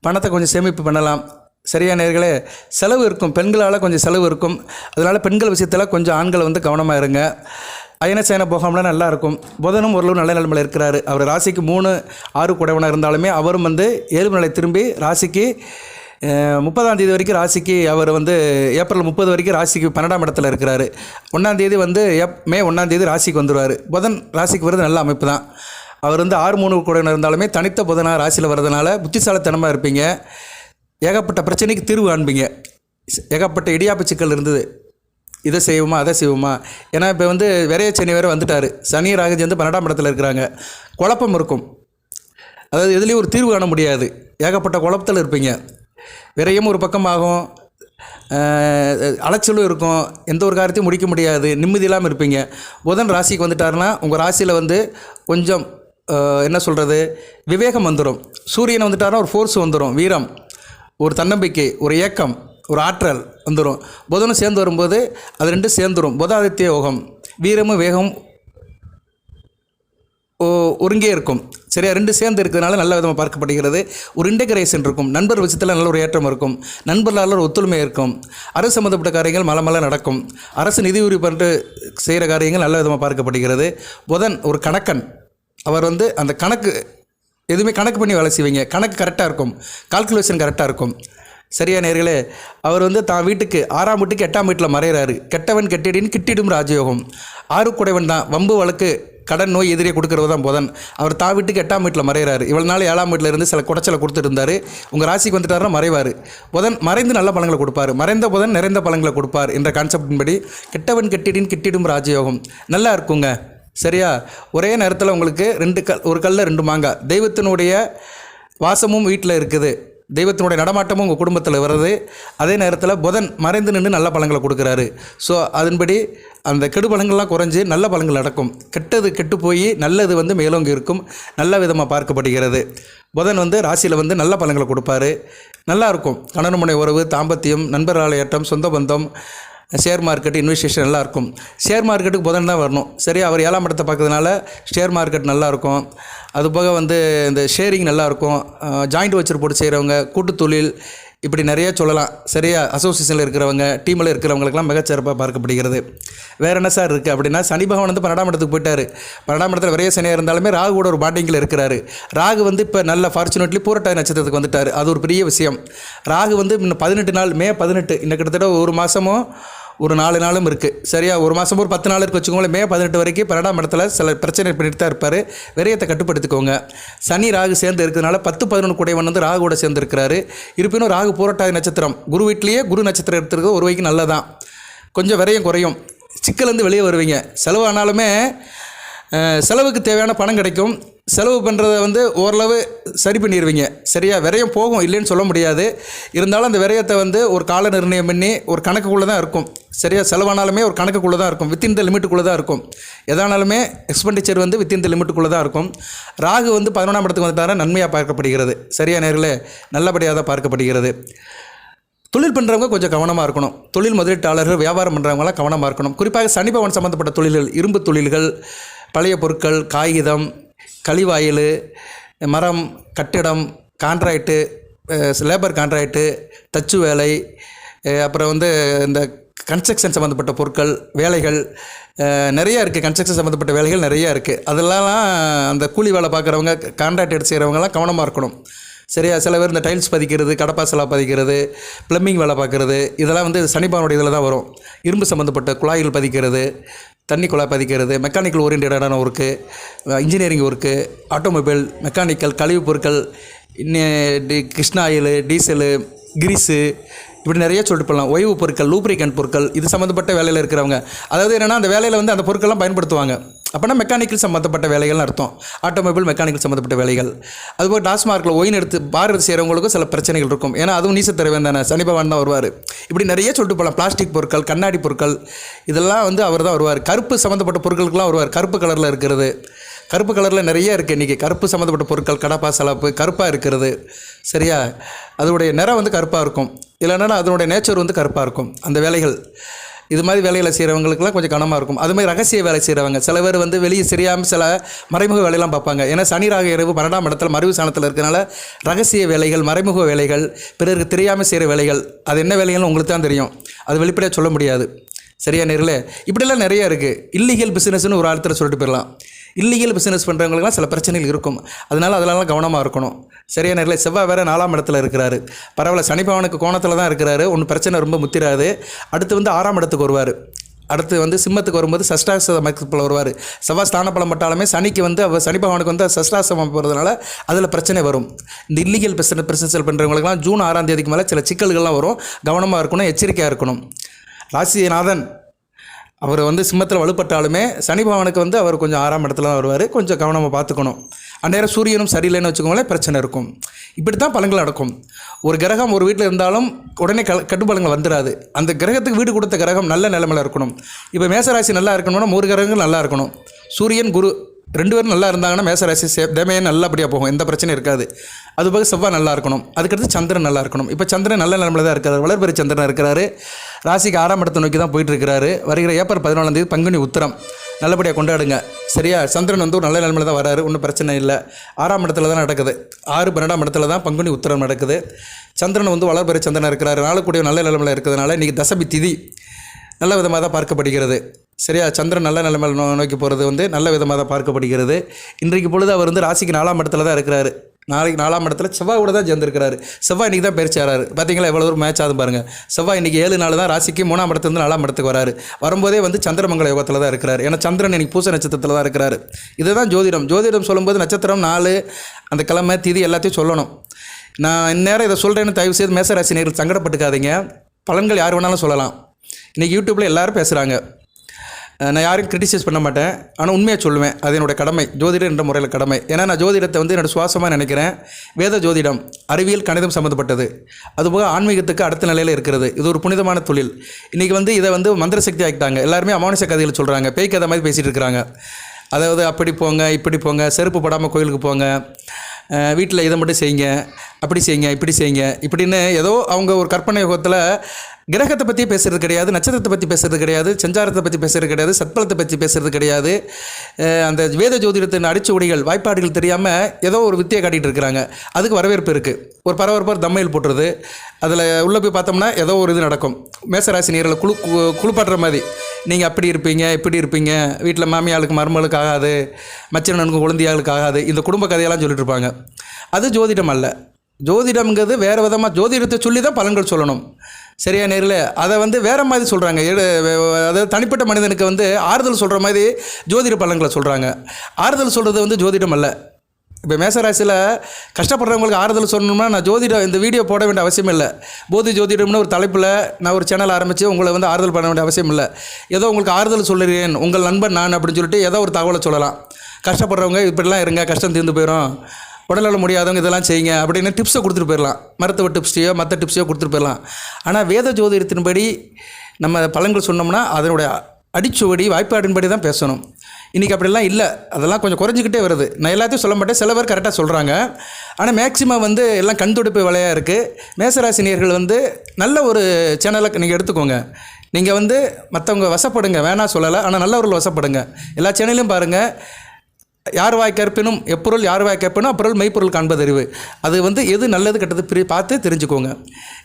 பணத்தை கொஞ்சம் சேமிப்பு பண்ணலாம். சரியா நேர்களே, செலவு இருக்கும். பெண்களால் கொஞ்சம் செலவு இருக்கும். அதனால் பெண்கள் விஷயத்தில் கொஞ்சம் ஆண்களை வந்து கவனமாக இருங்க. அயன சயன போகம்லாம் நல்லாயிருக்கும். புதனும் ஓரளவு நல்ல நிலைமையில் இருக்கிறாரு. அவர் ராசிக்கு 3, 6 குடைவனாக இருந்தாலுமே அவரும் வந்து இயல்பு நிலை திரும்பி ராசிக்கு 30ஆம் தேதி வரைக்கும் ராசிக்கு அவர் வந்து ஏப்ரல் 30 வரைக்கும் ராசிக்கு 12ஆம் இடத்துல இருக்கிறாரு. 1ஆம் தேதி வந்து மே 1ஆம் தேதி ராசிக்கு வந்துடுவார். புதன் ராசிக்கு வருது, நல்ல அமைப்பு தான். அவர் வந்து 6, 3 குடைவனாக இருந்தாலுமே தனித்த புதனாக ராசியில் வர்றதுனால புத்திசாலித்தனமாக இருப்பீங்க. ஏகப்பட்ட பிரச்சனைக்கு தீர்வு காண்பீங்க. ஏகப்பட்ட இடியாப்பு சிக்கல் இருந்தது, இதை செய்வோமா அதை செய்வோமா. ஏன்னா இப்போ வந்து விரைய சனி வேறு வந்துட்டார். சனி ராகு சேர்ந்து 12ஆம் இடத்துல இருக்கிறாங்க. குழப்பம் இருக்கும். அதாவது எதுலேயும் ஒரு தீர்வு காண முடியாது. ஏகப்பட்ட குழப்பத்தில் இருப்பீங்க. விரையும் ஒரு பக்கமாகும், அலைச்சலும் இருக்கும். எந்த ஒரு காரியத்தையும் முடிக்க முடியாது, நிம்மதி இல்லாமல் இருப்பீங்க. புதன் ராசிக்கு வந்துட்டாருன்னா உங்கள் ராசியில் வந்து கொஞ்சம் என்ன சொல்கிறது, விவேகம் வந்துடும். சூரியன் வந்துட்டாருன்னா ஒரு ஃபோர்ஸ் வந்துடும், வீரம், ஒரு தன்னம்பிக்கை, ஒரு ஏக்கம், ஒரு ஆற்றல் வந்துடும். புதனும் சேர்ந்து வரும்போது அது 2 சேர்ந்துடும். புதாதித்ய யோகம், வீரமும் வேகம் ஒருங்கே இருக்கும். சரியா 2 சேர்ந்து இருக்கிறதுனால நல்ல விதமாக பார்க்கப்படுகிறது. ஒரு இன்டெகிரேஷன் இருக்கும். நண்பர் விஷயத்தில் நல்ல ஒரு ஏற்றம் இருக்கும். நண்பர்களால் ஒரு ஒத்துழைமை இருக்கும். அரசு சம்மந்தப்பட்ட காரியங்கள் மல நடக்கும். அரசு நிதி உரிமை பண்ணிட்டு செய்கிற காரியங்கள் நல்ல விதமாக பார்க்கப்படுகிறது. புதன் ஒரு கணக்கன். அவர் வந்து அந்த கணக்கு எதுவுமே கணக்கு பண்ணி வேலை செய்வீங்க. கணக்கு கரெக்டாக இருக்கும், கால்குலேஷன் கரெக்டாக இருக்கும். சரியா நேர்களே, அவர் வந்து தான் வீட்டுக்கு 6ஆம் வீட்டுக்கு 8ஆம் வீட்டில் மறைகிறாரு. கெட்டவன் கெட்டிடின்னு கிட்டிடும் ராஜயோகம். 6 குடைவன் தான். வம்பு வழக்கு, கடன், நோய் எதிரியை கொடுக்கறது தான் புதன். அவர் தான் வீட்டுக்கு 8ஆம் வீட்டில் மறைகிறாரு. இவ்வளோ நாள் 7ஆம் வீட்டில் இருந்து சில குடைச்சலை கொடுத்துருந்தார். உங்கள் ராசிக்கு வந்துட்டாருன்னா மறைவார். புதன் மறைந்து நல்ல பலன்களை கொடுப்பார். மறைந்த புதன் நிறைந்த பலன்களை கொடுப்பார் என்ற கான்செப்டின்படி கெட்டவன் கெட்டிடின்னு கிட்டிடும் ராஜயோகம் நல்லா இருக்குங்க. சரியா, ஒரே நேரத்தில் உங்களுக்கு 2 ஒரு கல்லில் 2 மாங்காய். தெய்வத்தினுடைய வாசமும் வீட்டில் இருக்குது, தெய்வத்தினுடைய நடமாட்டமும் உங்கள் குடும்பத்தில் வருது. அதே நேரத்தில் புதன் மறைந்து நின்று நல்ல பலன்களை கொடுக்குறாரு. ஸோ அதன்படி அந்த கெடு பலன்கள்லாம் குறைஞ்சி நல்ல பலன்கள் நடக்கும். கெட்டது கெட்டு போய் நல்லது வந்து மேலோங்கி இருக்கும். நல்ல விதமாக பார்க்கப்படுகிறது. புதன் வந்து ராசியில் வந்து நல்ல பலன்களை கொடுப்பாரு. நல்லாயிருக்கும். கணவன் மனை உறவு, தாம்பத்தியம், நண்பர்களால் ஏற்றம், சொந்த பந்தம், ஷேர் மார்க்கெட், இன்வெஸ்டேஷன் எல்லாம் இருக்கும். ஷேர் மார்க்கெட்டுக்கு புதன் தான் வரணும். சரி, அவர் 7ஆம் இடத்தை பார்க்கறதுனால ஷேர் மார்க்கெட் நல்லாயிருக்கும். அதுபோக வந்து இந்த ஷேரிங் நல்லாயிருக்கும். ஜாயிண்ட் வச்சர் போட்டு செய்கிறவங்க, கூட்டுத்தொழில், இப்படி நிறைய சொல்லலாம். சரியா, அசோசியேஷனில் இருக்கிறவங்க, டீமில் இருக்கிறவங்களுக்கெல்லாம் மிகச்சிறப்பாக பார்க்கப்படுகிறது. வேறு என்ன சார் இருக்குது அப்படின்னா, சனி பகவான் வந்து 12ஆம் இடத்துக்கு போயிட்டார். 12ஆம் இடத்துல விரைய சனியாக இருந்தாலுமே ராகு கூட ஒரு பாண்டிங்கில் இருக்கிறாரு. ராகு வந்து இப்போ நல்ல ஃபார்ச்சுனேட்லி பூரட்டாதி நட்சத்திரத்துக்கு வந்துட்டார். அது ஒரு பெரிய விஷயம். ராகு வந்து இன்னும் 18 நாள், மே 18, இன்னும் கிட்டத்தட்ட 1 மாதமும் ஒரு 4 நாளும் இருக்குது. சரியா, 1 மாதம் ஒரு 10 நாள் இருக்குது வச்சுக்கோங்களேன். மே 18 வரைக்கும் 12ஆம் இடத்துல சில பிரச்சனை பண்ணிட்டு தான் இருப்பார். விரயத்தை கட்டுப்படுத்திக்கோங்க. சனி ராகு சேர்ந்து இருக்கிறதுனால 10, 11 குடைவன் வந்து ராகு கூட சேர்ந்து இருக்கிறாரு. இருப்பினும் ராகு பூரட்டாதி நட்சத்திரம், குரு வீட்லேயே குரு நட்சத்திரம் எடுத்துருக்கிறது ஒரு வகைக்கு நல்லதான். கொஞ்சம் விரயம் குறையும், சிக்கலேருந்து வெளியே வருவீங்க. செலவானாலுமே செலவுக்கு தேவையான பணம் கிடைக்கும். செலவு பண்ணுறத வந்து ஓரளவு சரி பண்ணிடுவீங்க. சரியா, விரயம் போகும், இல்லைன்னு சொல்ல முடியாது. இருந்தாலும் அந்த விரயத்தை வந்து ஒரு கால நிர்ணயம் பண்ணி ஒரு கணக்குக்குள்ளே தான் இருக்கும். சரியா, செலவானாலுமே ஒரு கணக்குக்குள்ளே தான் இருக்கும், வித்தின் த லிமிட்டுக்குள்ளே தான் இருக்கும். எதானாலுமே எக்ஸ்பெண்டிச்சர் வந்து வித்தின் த லிமிட்டுக்குள்ளே தான் இருக்கும். ராகு வந்து 11ஆம் இடத்துக்கு வந்துட்டார நன்மையாக பார்க்கப்படுகிறது. சரியா நேர்களே, நல்லபடியாக தான் பார்க்கப்படுகிறது. தொழில் பண்ணுறவங்க கொஞ்சம் கவனமாக இருக்கணும். தொழில் முதலீட்டாளர்கள், வியாபாரம் பண்ணுறவங்களாம் கவனமாக இருக்கணும். குறிப்பாக சனி பகவான் சம்மந்தப்பட்ட தொழில்கள், இரும்பு தொழில்கள், பழைய பொருட்கள், காகிதம், கழிவாயில், மரம், கட்டிடம், கான்ட்ராக்டு, லேபர் கான்ட்ராக்டு, தச்சு வேலை, அப்புறம் வந்து இந்த கன்ஸ்ட்ரக்ஷன் சம்மந்தப்பட்ட பொருட்கள், வேலைகள் நிறையா இருக்குது. கன்ஸ்ட்ரக்ஷன் சம்மந்தப்பட்ட வேலைகள் நிறையா இருக்குது. அதெல்லாம் அந்த கூலி வேலை பார்க்குறவங்க, கான்ட்ராக்ட் எடுத்து செய்கிறவங்கலாம் கவனமாக இருக்கணும். சரியா, சில பேர் இந்த டைல்ஸ் பதிக்கிறது, கடப்பாசலாக பதிக்கிறது, ப்ளம்பிங் வேலை பார்க்குறது, இதெல்லாம் வந்து சனிபாவனுடைய இதில் தான் வரும். இரும்பு சம்மந்தப்பட்ட குழாய்கள் பதிக்கிறது, தண்ணி குழாய் பதிக்கிறது, மெக்கானிக்கல் ஓரியன்டான work, engineering work, automobile, mechanical, கழிவுப் பொருட்கள், கிருஷ்ணா ஆயில், டீசலு, கிரீஸு, இப்படி நிறைய சொல்லிட்டு போகலாம். ஓய்வு பொருட்கள், லூப்ரிகன்ட் பொருட்கள், இது சம்மந்தப்பட்ட வேலையில் இருக்கிறவங்க. அதாவது என்னென்னா அந்த வேலையில் வந்து அந்த பொருட்கள்லாம் பயன்படுத்துவாங்க. அப்போனா மெக்கானிக்கல் சம்மந்தப்பட்ட வேலைகள்னு அர்த்தம். ஆட்டோமொபைல், மெக்கானிக்கல் சம்மந்தப்பட்ட வேலைகள். அதுபோல் டாஸ்மார்க்கில் ஒயின் எடுத்து பார் எடுத்து செய்கிறவங்களுக்கும் சில பிரச்சனைகள் இருக்கும். ஏன்னா அதுவும் நீசத்தரவேன் தானே, சனி பகவான் தான் வருவார். இப்படி நிறைய சொல்லிட்டு போகலாம். பிளாஸ்டிக் பொருட்கள், கண்ணாடி பொருட்கள், இதெல்லாம் வந்து அவர் தான் வருவார். கருப்பு சம்மந்தப்பட்ட பொருட்களுக்கெல்லாம் வருவார். கருப்பு கலரில் இருக்கிறது, கருப்பு கலரில் நிறைய இருக்குது இன்றைக்கி. கருப்பு சம்மந்தப்பட்ட பொருட்கள், கடப்பா சலாப்பு கருப்பாக இருக்கிறது. சரியா, அதோடைய நிறம் வந்து கருப்பாக இருக்கும். இல்லைன்னா அதனுடைய நேச்சர் வந்து கருப்பாக இருக்கும். அந்த வேலைகள், இது மாதிரி வேலைகளை செய்கிறவங்களுக்குலாம் கொஞ்சம் கனமாக இருக்கும். அதுமாதிரி ரகசிய வேலை செய்கிறவங்க சில பேர் வந்து வெளியே தெரியாமல் சில மறைமுக வேலையெல்லாம் பார்ப்பாங்க. ஏன்னா சனி ராகு இரவு 12ஆம் இடத்துல மறைவு சாணத்தில் இருக்கிறனால ரகசிய வேலைகள், மறைமுக வேலைகள், பிறருக்கு தெரியாமல் செய்கிற வேலைகள், அது என்ன வேலைகள்னு உங்களுக்கு தான் தெரியும். அது வெளிப்படையாக சொல்ல முடியாது. சரியா நேரில், இப்படிலாம் நிறைய இருக்குது. இல்லீகல் பிஸ்னஸ்னு ஒரு ஆழ்த்தில் சொல்லிட்டு போயிடலாம். இல்லீகல் பிஸ்னஸ் பண்ணுறவங்களுக்குலாம் சில பிரச்சனைகள் இருக்கும். அதனால் அதெல்லாம் கவனமாக இருக்கணும். சரியா நேரில், செவ்வாய் வேறு 4ஆம் இடத்துல இருக்கிறாரு. பரவாயில்ல, சனி பகவானுக்கு கோணத்தில் தான் இருக்கிறாரு. ஒன்றும் பிரச்சனை ரொம்ப முத்திராது. அடுத்து வந்து 6ஆம் இடத்துக்கு வருவார். அடுத்து வந்து சிம்மத்துக்கு வரும்போது சஷ்டாச அமைப்பில் வருவார். செவ்வாய் ஸ்தானப்பலம் பட்டாலுமே சனிக்கு வந்து சனி பகவானுக்கு வந்து சஷ்டாசம் போகிறதுனால அதில் பிரச்சனை வரும். இந்த இல்லீகல் பிஸ்னஸ் பண்ணுறவங்களுக்குலாம் ஜூன் 6ஆம் தேதிக்கு மேலே சில சிக்கல்கள்லாம் வரும். கவனமாக இருக்கணும், எச்சரிக்கையாக இருக்கணும். ராசிநாதன் அவர் வந்து சிம்மத்தில் வலுப்பட்டாலுமே சனி பகவானுக்கு வந்து அவர் கொஞ்சம் 6ஆம் இடத்துல தான் வருவார். கொஞ்சம் கவனமாக பார்த்துக்கணும். அந்நேரம் சூரியனும் சரியில்லைன்னு வச்சுக்கோங்களேன், பிரச்சனை இருக்கும். இப்படி தான் பலன்கள் நடக்கும். ஒரு கிரகம் ஒரு வீட்டில் இருந்தாலும் உடனே கட்டுப்பலங்கள் வந்துடாது. அந்த கிரகத்துக்கு வீடு கொடுத்த கிரகம் நல்ல நிலைமையில் இருக்கணும். இப்போ மேசராசி நல்லா இருக்கணும்னா 3 கிரகங்கள் நல்லா இருக்கணும். சூரியன், குரு 2 பேரும் நல்லா இருந்தாங்கன்னா மேசராசி தேமையே நல்லபடியாக போகும், எந்த பிரச்சனையும் இருக்காது. அதுபோக செவ்வாய் நல்லா இருக்கணும். அதுக்கடுத்து சந்திரன் நல்லா இருக்கணும். இப்போ சந்திரன் நல்ல நிலைமையில் தான் இருக்காரு. வளர்பெரிய சந்திரன் இருக்கிறாரு. ராசிக்கு 6ஆம் இடத்தை நோக்கி தான் போயிட்டுருக்கிறாரு. வருகிற ஏப்ரல் 14ஆம் தேதி பங்குனி உத்திரம் நல்லபடியாக கொண்டாடுங்க. சரியா, சந்திரன் வந்து ஒரு நல்ல நிலைமையில் தான் வராரு. ஒன்றும் பிரச்சனை இல்லை. 6ஆம் இடத்துல தான் நடக்குது. 6-12ஆம் இடத்துல தான் பங்குனி உத்திரம் நடக்குது. சந்திரன் வந்து வளர்பெரிய சந்திரன் இருக்கிறாரு. நாளுக்குடைய நல்ல நிலைமையில் இருக்கிறதுனால இன்றைக்கி தசமி திதி நல்ல விதமாக தான் பார்க்கப்படுகிறது. சரியா, சந்திரன் நல்ல நிலைமையில் நோக்கி போகிறது வந்து நல்ல விதமாக தான் பார்க்கப்படுகிறது. இன்றைக்கு பொழுது அவர் வந்து ராசிக்கு 4ஆம் இடத்துல தான் இருக்கிறாரு. நாளைக்கு 4ஆம் இடத்துல செவ்வாயோட தான் சேர்ந்துருக்கிறாரு. செவ்வாய் இன்றைக்கி தான் பயிற்சி ஆறாரு. பார்த்தீங்களா எவ்வளோ தூரம் மேட்ச் ஆகுது பாருங்கள். செவ்வாய் இன்றைக்கி 7 நாள் தான் ராசிக்கு 3ஆம் இடத்துலேருந்து 4ஆம் இடத்துக்கு வராரு. வரும்போதே வந்து சந்திரமங்கல யோகத்தில் தான் இருக்கிறார். ஏன்னா சந்திரன் இன்றைக்கி பூச நட்சத்திரத்தில் தான் இருக்கிறாரு. இதுதான் ஜோதிடம். ஜோதிடம் சொல்லும்போது நட்சத்திரம், நாள், அந்த கிழமை, திதி எல்லாத்தையும் சொல்லணும். நான் இந்நேரம் இதை சொல்கிறேன்னு தயவு செய்து மேசராசி நேர்கள் சங்கடப்பட்டுக்காதீங்க. பலன்கள் யார் வேணாலும் சொல்லலாம். இன்றைக்கி யூடியூப்பில் எல்லோரும் பேசுகிறாங்க. நான் யாரையும் கிரிட்டிசைஸ் பண்ண மாட்டேன். ஆனால் உண்மையாக சொல்லுவேன். அது என்னோடய கடமை, ஜோதிடம் என்ற முறையில் கடமை. ஏன்னா நான் ஜோதிடத்தை வந்து என்னோடய சுவாசமாக நினைக்கிறேன். வேத ஜோதிடம், அறிவியல், கணிதம் சம்மந்தப்பட்டது. அதுபோக ஆன்மீகத்துக்கு அடுத்த நிலையில் இருக்கிறது. இது ஒரு புனிதமான தொழில். இன்றைக்கி வந்து இதை வந்து மந்திர சக்தி ஆகிட்டாங்க. எல்லாருமே அமானுஷ கதைகள் சொல்கிறாங்க, பேய் கதை மாதிரி பேசிகிட்டு இருக்கிறாங்க. அதாவது அப்படி போங்க, இப்படி போங்க, செருப்பு போடாமல் கோயிலுக்கு போங்க, வீட்டில் இதை மட்டும் செய்யுங்க, அப்படி செய்யுங்க, இப்படி செய்யுங்க, இப்படின்னு ஏதோ அவங்க ஒரு கற்பனை யுகத்தில் கிரகத்தை பற்றி பேசுகிறது கிடையாது, நட்சத்திரத்தை பற்றி பேசுகிறது கிடையாது, சஞ்சாரத்தை பற்றி பேசுகிறது கிடையாது, சத்பலத்தை பற்றி பேசுகிறது கிடையாது. அந்த வேத ஜோதிடத்தின் அடிச்சுவடிகள், வாய்ப்பாடுகள் தெரியாமல் ஏதோ ஒரு வித்தியை காட்டிகிட்டு இருக்கிறாங்க. அதுக்கு வரவேற்பு இருக்குது. ஒரு பரபரப்பாக தம்மையில் போட்டுறது, அதில் உள்ளே போய் பார்த்தோம்னா ஏதோ ஒரு இது நடக்கும். மேசராசி நேரில் குழுப்பாடுற மாதிரி, நீங்கள் அப்படி இருப்பீங்க, இப்படி இருப்பீங்க, வீட்டில் மாமியாளுக்கு மருமகளுக்கு ஆகாது, மச்சனனுக்கு குழந்தையாளுக்கு ஆகாது, இந்த குடும்ப கதையெல்லாம் சொல்லிட்டு இருப்பாங்க. அது ஜோதிடம் அல்ல. ஜோதிடம்ங்கிறது வேறு விதமாக ஜோதிடத்தை சொல்லி தான் பலன்கள் சொல்லணும். சரியா நேரில் அதை வந்து வேறு மாதிரி சொல்கிறாங்க. அதாவது தனிப்பட்ட மனிதனுக்கு வந்து ஆறுதல் சொல்கிற மாதிரி ஜோதிட பலன்களை சொல்கிறாங்க. ஆறுதல் சொல்கிறது வந்து ஜோதிடம் அல்ல. இப்போ மேசராசியில் கஷ்டப்படுறவங்களுக்கு ஆறுதல் சொல்லணும்னா நான் ஜோதிடம் இந்த வீடியோ போட வேண்டிய அவசியம் இல்லை. போதி ஜோதிடம்னு ஒரு தலைப்பில் நான் ஒரு சேனல் ஆரம்பித்து உங்களை வந்து ஆறுதல் பண்ண வேண்டிய அவசியம் இல்லை. ஏதோ உங்களுக்கு ஆறுதல் சொல்லுறேன், உங்கள் நண்பன் நான் அப்படின்னு சொல்லிட்டு ஏதோ ஒரு தகவலை சொல்லலாம். கஷ்டப்படுறவங்க இப்படிலாம் இருங்க, கஷ்டம் தீர்ந்து போயிடும், உடலால் முடியாதவங்க இதெல்லாம் செய்யுங்க அப்படின்னு டிப்ஸை கொடுத்துட்டு போயிடலாம். மருத்துவ டிப்ஸையோ மற்ற டிப்ஸையோ கொடுத்துட்டு போயிடலாம். ஆனால் வேத ஜோதிடத்தின்படி நம்ம பலன்கள் சொன்னோம்னா அதனுடைய அடிச்சுவடி வாய்ப்பாடின்படி தான் பேசணும். இன்றைக்கி அப்படிலாம் இல்லை, அதெல்லாம் கொஞ்சம் குறைஞ்சிக்கிட்டே வருது. நான் எல்லாத்தையும் சொல்ல மாட்டேன், சில பேர் கரெக்டாக சொல்கிறாங்க. ஆனால் மேக்ஸிமம் வந்து எல்லாம் கண் துடைப்பு வேலையாக இருக்குது. மேசராசினியர்கள் வந்து நல்ல ஒரு சேனலை நீங்கள் எடுத்துக்கோங்க. நீங்கள் வந்து மற்றவங்க வசப்படுங்க, வேணாம் சொல்லலை, ஆனால் நல்லவர்கள் வசப்படுங்க. எல்லா சேனலையும் பாருங்கள். யார் வாய் கற்பினும் எப்பொருள் யார் வாய் கற்பினும் அப்பொருள் மெய்ப்பொருள் காண்பதறிவு. அது வந்து எது நல்லது கெட்டது பார்த்து தெரிஞ்சுக்கோங்க.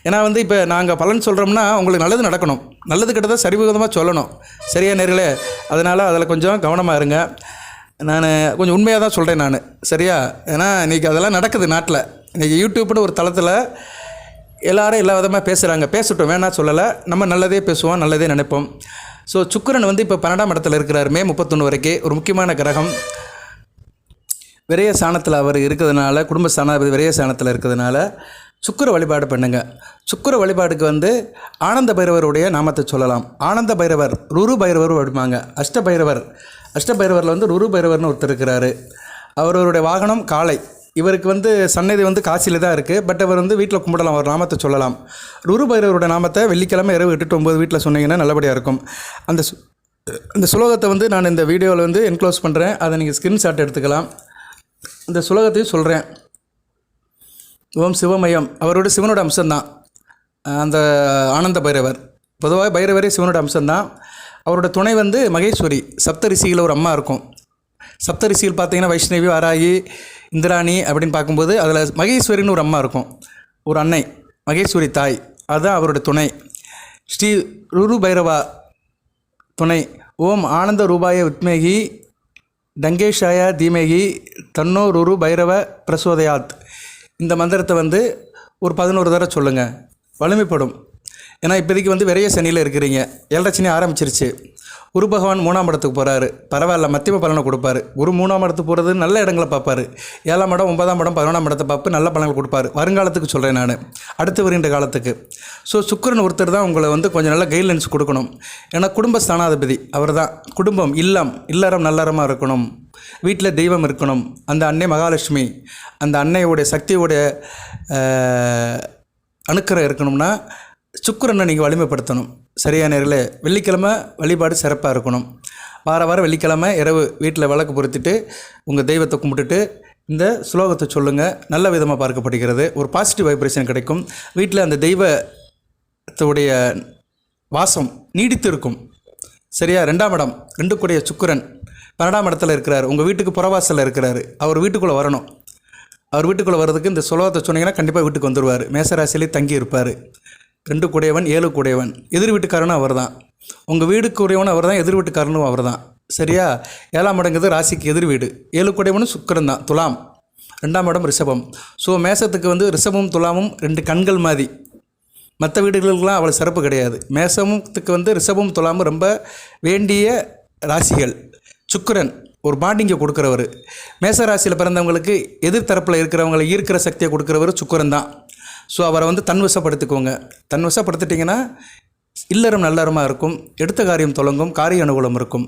ஏன்னா வந்து இப்போ நாங்கள் பலன் சொல்கிறோம்னா உங்களுக்கு நல்லது நடக்கணும், நல்லது கெட்டதை சரிவிகிதமாக சொல்லணும். சரியா நேர்களே? அதனால் அதில் கொஞ்சம் கவனமாக இருங்க. நான் கொஞ்சம் உண்மையாக தான் சொல்கிறேன் நான், சரியா? ஏன்னா இன்றைக்கி அதெல்லாம் நடக்குது நாட்டில். இன்றைக்கி யூடியூப்னு ஒரு தளத்தில் எல்லோரும் எல்லா விதமாக பேசுகிறாங்க. பேசட்டும், வேணாம் சொல்லலை. நம்ம நல்லதே பேசுவோம், நல்லதே நினைப்போம். ஸோ சுக்கிரன் வந்து இப்போ 12ஆம் இடத்துல இருக்கிறார். மே 31 வரைக்கும் ஒரு முக்கியமான கிரகம். விரய ஸ்தானத்தில் அவர் இருக்கிறதுனால, குடும்ப ஸ்தானாதிபதி விரய ஸ்தானத்தில் இருக்கிறதுனால சுக்கிர வழிபாடு பண்ணுங்க. சுக்கிர வழிபாடுக்கு வந்து ஆனந்த பைரவருடைய நாமத்தை சொல்லலாம். ஆனந்த பைரவர், ருரு பைரவர் வடிப்பாங்க. அஷ்டபைரவரில் வந்து ருரு பைரவர்னு ஒருத்தர் இருக்கிறாரு. அவருடைய வாகனம் காளை. இவருக்கு வந்து சன்னதி வந்து காசியில் தான் இருக்குது. பட் அவர் வந்து வீட்டில் கும்பிடலாம், அவர் நாமத்தை சொல்லலாம். ருரு பைரவருடைய நாமத்தை வெள்ளிக்கிழமை இரவு 8 to 9 வீட்டில் சொன்னீங்கன்னா நல்லபடியாக இருக்கும். அந்த சுலோகத்தை வந்து நான் இந்த வீடியோவில் வந்து என்க்ளோஸ் பண்ணுறேன். அதை நீங்கள் ஸ்க்ரீன்ஷாட் எடுத்துக்கலாம். இந்த சுலோகத்தையும் சொல்கிறேன். ஓம் சிவமயம். அவரோட சிவனோட அம்சம்தான் அந்த ஆனந்த பைரவர். பொதுவாக பைரவரே சிவனோட அம்சம்தான். அவரோட துணை வந்து மகேஸ்வரி. சப்த ரிஷிகள் ஒரு அம்மா இருக்கும். சப்த ரிஷிகள் பார்த்தீங்கன்னா வைஷ்ணவி, வாராகி, இந்திராணி அப்படின்னு பார்க்கும்போது அதில் மகேஸ்வரின்னு ஒரு அம்மா இருக்கும், ஒரு அன்னை, மகேஸ்வரி தாய். அதுதான் அவரோட துணை. ஸ்ரீ ருரு பைரவா துணை. ஓம் ஆனந்த ரூபாய வித்மேகி டங்கேஷாய தீமேகி தன்னோ ருரு பைரவ பிரசோதயாத். இந்த மந்திரத்தை வந்து ஒரு 11 தடவை சொல்லுங்கள், வலிமைப்படும். ஏன்னா இப்போதைக்கு வந்து விரைய சனியில் இருக்கிறீங்க. 7.5 சனி ஆரம்பிச்சிருச்சு. குரு பகவான் 3ஆம் இடத்துக்கு போகிறாரு. பரவாயில்ல, மத்தியம பலனை கொடுப்பாரு. குரு 3ஆம் இடத்துக்கு போகிறது நல்ல இடங்களை பார்ப்பார். 7ஆம் இடம், 9ஆம் இடம், 11ஆம் இடத்தை பார்த்து நல்ல பலன்கள் கொடுப்பார். வருங்காலத்துக்கு சொல்கிறேன் நான், அடுத்து வருகின்ற காலத்துக்கு. ஸோ சுக்கிரன் ஒருத்தர் தான் உங்களை வந்து கொஞ்சம் நல்ல கைட்லைன்ஸ் கொடுக்கணும். ஏன்னா குடும்ப ஸ்தானாதிபதி அவர் தான். குடும்பம், இல்லறம் நல்லறமாக இருக்கணும். வீட்டில் தெய்வம் இருக்கணும். அந்த அன்னை மகாலட்சுமி, அந்த அன்னையோடைய சக்தியோடைய அணுக்கரை இருக்கணும்னா சுக்கிரனை நீங்கள் வலிமைப்படுத்தணும். சரியான நேரில் வெள்ளிக்கிழமை வழிபாடு சிறப்பாக இருக்கணும். வாரம் வெள்ளிக்கிழமை இரவு வீட்டில் விளக்கு பொருத்திட்டு உங்கள் தெய்வத்தை கும்பிட்டுட்டு இந்த ஸ்லோகத்தை சொல்லுங்கள். நல்ல விதமாக பார்க்கப்படுகிறது. ஒரு பாசிட்டிவ் வைப்ரேஷன் கிடைக்கும். வீட்டில் அந்த தெய்வத்துடைய வாசம் நீடித்து இருக்கும். சரியா? 2ஆம் இடம், 2 கூடிய சுக்கிரன் 12ஆம் இடத்துல இருக்கிறார். உங்கள் வீட்டுக்கு புறவாசலில் இருக்கிறார். அவர் வீட்டுக்குள்ளே வரணும். அவர் வீட்டுக்குள்ளே வர்றதுக்கு இந்த சுலோகத்தை சொன்னீங்கன்னா கண்டிப்பாக வீட்டுக்கு வந்துடுவார். மேசராசிலே தங்கி இருப்பார். 2 கூடையவன், 7 கூடையவன். எதிர் வீட்டுக்காரனும் அவர் தான். உங்கள் வீடுக்குரியவனும் அவர் தான், எதிர் வீட்டுக்காரனும் அவர் தான். சரியா? 7ஆம் இடங்கிறது ராசிக்கு எதிர் வீடு. 7 கூடையவனும் சுக்கிரன் தான். துலாம். 2ஆம் இடம் ரிஷபம். ஸோ மேசத்துக்கு வந்து ரிஷபமும் துலாமும் 2 கண்கள் மாதிரி. மற்ற வீடுகளுக்கெல்லாம் அவ்வளோ சிறப்பு கிடையாது. மேசமுத்துக்கு வந்து ரிஷபமும் துலாமும் ரொம்ப வேண்டிய ராசிகள். சுக்கிரன் ஒரு பாண்டிங்கை கொடுக்குறவர். மேசராசியில் பிறந்தவங்களுக்கு எதிர்த்தரப்பில் இருக்கிறவங்களை ஈர்க்கிற சக்தியை கொடுக்குறவர் சுக்கிரன் தான். ஸோ அவரை வந்து தன்வசப்படுத்திக்கோங்க. தன்வசப்படுத்திட்டிங்கன்னா இல்லறம் நல்லறமாக இருக்கும். எடுத்த காரியம் தொடங்கும், காரிய அனுகூலம் இருக்கும்.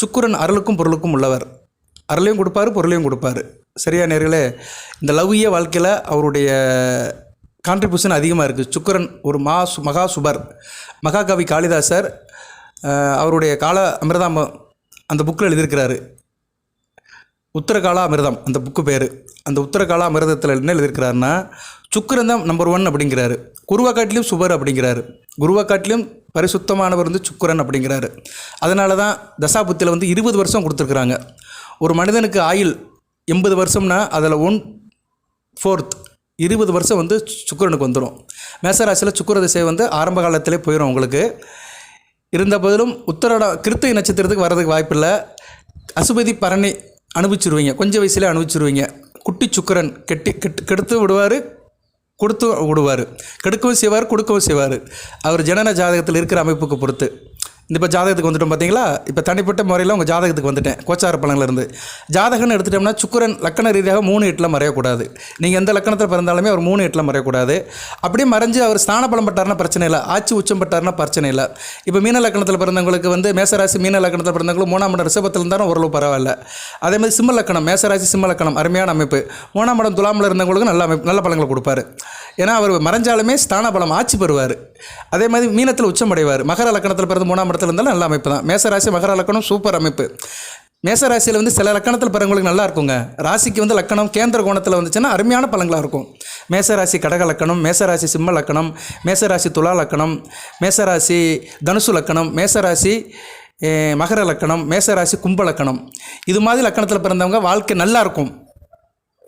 சுக்கிரன் அருளுக்கும் பொருளுக்கும் உள்ளவர். அருளையும் கொடுப்பாரு, பொருளையும் கொடுப்பாரு. சரியா நேர்களே? இந்த லவ்விய வாழ்க்கையில் அவருடைய கான்ட்ரிபியூஷன் அதிகமாக இருக்குது. சுக்கிரன் ஒரு மகா சுபர். மகாகவி காளிதாசர் அவருடைய கால அமிர்தம் அந்த புக்கில் எழுதியிருக்கிறாரு. உத்தரகால அமிர்தம் அந்த புக்கு பேர். அந்த உத்தரகால அமிர்தத்தில் என்ன எழுதியிருக்கிறாருன்னா சுக்கிரன் தான் நம்பர் 1 அப்படிங்கிறாரு. குருவை காட்டிலையும் சுபர் அப்படிங்கிறாரு. குருவை காட்டிலையும் பரிசுத்தமானவர் வந்து சுக்கிரன் அப்படிங்கிறாரு. அதனால தான் தசாபுத்தியில் வந்து 20 வருஷம் கொடுத்துருக்குறாங்க. ஒரு மனிதனுக்கு ஆயுள் 80 வருஷம்னா அதில் 1/4 20 வருஷம் வந்து சுக்கிரனுக்கு வந்துடும். மேசராசியில் சுக்கிர திசை வந்து ஆரம்ப காலத்திலே போயிடும் உங்களுக்கு. இருந்த போதிலும் உத்தரட கிருத்திகை நட்சத்திரத்துக்கு வர்றதுக்கு வாய்ப்பில்லை. அசுபதி பரணி அனுபவிச்சுருவீங்க, கொஞ்சம் வயசுலேயே அனுபவிச்சுருவீங்க. குட்டி சுக்கிரன் கெடுத்து விடுவார், கொடுத்து விடுவார். கெடுக்கவும் செய்வார், கொடுக்கவும் செய்வார். அவர் ஜனன ஜாதகத்தில் இருக்கிற அமைப்புக்கு பொறுத்து. இப்போ ஜாதகத்துக்கு வந்துட்டோம் பார்த்தீங்களா? இப்போ தனிப்பட்ட முறையில் உங்கள் ஜாதகத்துக்கு வந்துட்டேன். கோச்சார பலன்லேருந்து ஜாதகம்னு எடுத்துட்டோம்னா சுக்கிரன் லக்கண ரீதியாக 3/8 மறையக்கூடாது. நீங்கள் எந்த லக்கணத்தில் பிறந்தாலுமே அவர் 3/8 மறையக்கூடாது. அப்படியே மறைஞ்சு அவர் ஸ்தான பலம் பட்டார்னா பிரச்சனை இல்லை, ஆட்சி உச்சம் பட்டார்னா பிரச்சனை இல்லை. இப்போ மீன லக்கணத்தில் பிறந்தவங்களுக்கு வந்து மேசராசி மீன லக்கணத்தில் பிறந்தவங்களுக்கு 3ஆம் இடம் ரிஷபத்தில் இருந்தாலும் ஓரளவு பரவாயில்ல. அதே மாதிரி சிம்ம லக்கணம், மேசராசி சிம்ம லக்கணம் அருமையான அமைப்பு. 3ஆம் இடம் துலாமில் இருந்தவங்களுக்கு நல்ல அமைப்பு, நல்ல பலன்களை கொடுப்பாரு. ஏன்னா அவர் மறைஞ்சாலுமே ஸ்தான பலம் ஆட்சி பெறுவார். அதே மாதிரி மீனத்தில் உச்சமடைவார். மகர லக்கணத்தில் பிறந்து 3ஆம் இடத்துல இருந்தாலும் நல்ல அமைப்பு தான். மேசராசி மகர லக்கணம் சூப்பர் அமைப்பு. மேசராசியில் வந்து சில லக்கணத்தில் பிறங்களுக்கு நல்லா இருக்குங்க. ராசிக்கு வந்து லக்கணம் கேந்திர கோணத்தில் வந்துச்சுன்னா அருமையான பலங்களாக இருக்கும். மேசராசி கடக லக்கணம், மேசராசி சிம்ம லக்கணம், மேசராசி துலா லக்கணம், மேசராசி தனுசு லக்கணம், மேசராசி மகர லக்கணம், மேசராசி கும்ப லக்கணம், இது மாதிரி லக்கணத்தில் பிறந்தவங்க வாழ்க்கை நல்லா இருக்கும்.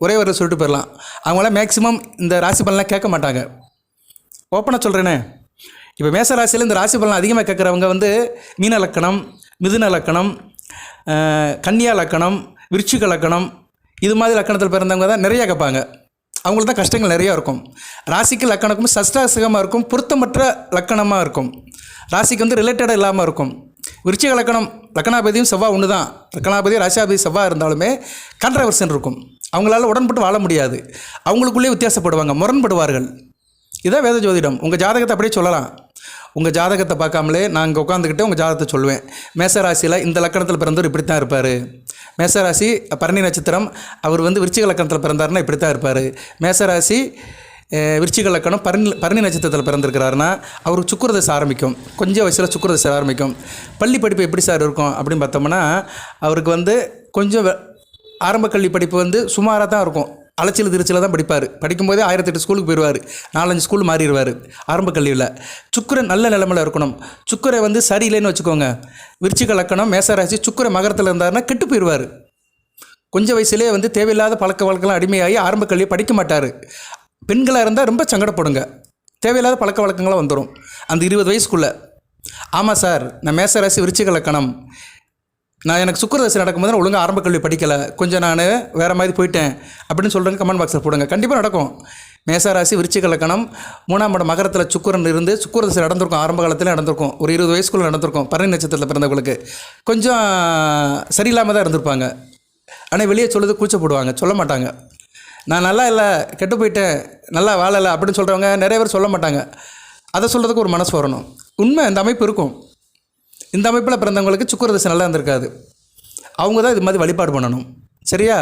ஒரே ஒரு சொல்லிட்டு போயிடலாம். அவங்களாம் மேக்சிமம் இந்த ராசி பலன்லாம் கேட்க மாட்டாங்க. ஓப்பனாக சொல்கிறேனே, இப்போ மேசராசியில் இந்த ராசி பலன் அதிகமாக கேட்குறவங்க வந்து மீன லக்கணம், மிதுன லக்கணம், கன்னியா லக்கணம், விருச்சிக லக்கணம், இது மாதிரி லக்கணத்தில் பிறந்தவங்க தான் நிறையா கேட்பாங்க. அவங்களுக்கு தான் கஷ்டங்கள் நிறையா இருக்கும். ராசிக்கு லக்கணக்கும் சஷ்டாசகமாக இருக்கும், பொருத்தமற்ற லக்கணமாக இருக்கும். ராசிக்கு வந்து ரிலேட்டடாக இல்லாமல் இருக்கும். விருச்சிக லக்கணம் லக்கணாபதியும் செவ்வாய் ஒன்று தான். லக்கணாபதி ராசியாபதி செவ்வாய் இருந்தாலுமே கான்ட்ரவர்சன் இருக்கும். அவங்களால உடன்பட்டு வாழ முடியாது. அவங்களுக்குள்ளே வித்தியாசப்படுவாங்க, முரண்படுவார்கள். இதான் வேத ஜோதிடம். உங்கள் ஜாதகத்தை அப்படியே சொல்லலாம். உங்கள் ஜாதகத்தை பார்க்காமலே நான் இங்கே உட்காந்துக்கிட்டே உங்கள் ஜாதகத்தை சொல்லுவேன். மேசராசியில் இந்த லக்கணத்தில் பிறந்தவர் இப்படி தான் இருப்பார். மேசராசி பரணி நட்சத்திரம், அவர் வந்து விருச்சிக லக்கணத்தில் பிறந்தாருன்னா இப்படி தான் இருப்பார். மேசராசி விருச்சிக லக்கணம் பரணி நட்சத்திரத்தில் பிறந்திருக்கிறாருன்னா அவருக்கு சுக்கிரதசை ஆரம்பிக்கும். கொஞ்சம் வயசில் சுக்கிரதசை ஆரம்பிக்கும். பள்ளி படிப்பு எப்படி சார் இருக்கும் அப்படின்னு பார்த்தோம்னா, அவருக்கு வந்து கொஞ்சம் ஆரம்ப கல்வி படிப்பு வந்து சுமாராக தான் இருக்கும். அலைச்சல் திருச்சியில் தான் படிப்பார். படிக்கும்போதே 1008 ஸ்கூலுக்கு போயிடுவார். 4-5 ஸ்கூல் மாறிடுவார் ஆரம்ப கல்வியில். சுக்கிரன் நல்ல நிலைமையில் இருக்கணும். சுக்கிரை வந்து சரியில்லைன்னு வச்சுக்கோங்க. விருச்சிக லக்கணம் மேசராசி சுக்கிர மகரத்தில் இருந்தாருன்னா கெட்டு போயிடுவார். கொஞ்சம் வயசுலேயே வந்து தேவையில்லாத பழக்க வழக்கெல்லாம் அடிமையாகி ஆரம்ப கல்வியை படிக்க மாட்டார். பெண்களாக இருந்தால் ரொம்ப சங்கடப்படுங்க. தேவையில்லாத பழக்க வழக்கங்களாக வந்துடும் அந்த 20 வயசுக்குள்ளே. ஆமாம் சார், நான் மேசராசி விருச்சிக லக்கணம், நான் எனக்கு சுக்கிரதசை நடக்கும்போது நான் ஒழுங்காக ஆரம்ப கல்வி படிக்கலை, கொஞ்சம் நான் வேறு மாதிரி போயிட்டேன் அப்படின்னு சொல்கிறேங்க கமெண்ட் பாக்ஸில் போடுங்க. கண்டிப்பாக நடக்கும். மேசராசி விருச்சிக லக்கணம் 3ஆம் இடம் மகரத்தில் சுக்கிரன் இருந்து சுக்கிரதசை நடந்திருக்கும். ஆரம்ப காலத்தில் நடந்திருக்கும். ஒரு 20 வயசுக்குள்ளே நடந்திருக்கும். பரணி நட்சத்திரத்தில் பிறந்தவங்களுக்கு கொஞ்சம் சரியில்லாமல் தான் இருந்திருப்பாங்க. ஆனால் வெளியே சொல்லுறது கூச்சப்படுவாங்க, சொல்ல மாட்டாங்க. நான் நல்லா இல்லை, கெட்டு போயிட்டேன், நல்லா வாழலை அப்படின்னு சொல்கிறவங்க நிறைய பேர் சொல்ல மாட்டாங்க. அதை சொல்கிறதுக்கு ஒரு மனசு வரணும். உண்மை இந்த அமைப்பு இருக்கும். இந்த அமைப்பில் பிறந்தவங்களுக்கு சுக்கிரதசை நல்லா இருந்திருக்காது. அவங்க தான் இது மாதிரி வழிபாடு பண்ணணும். சரியா?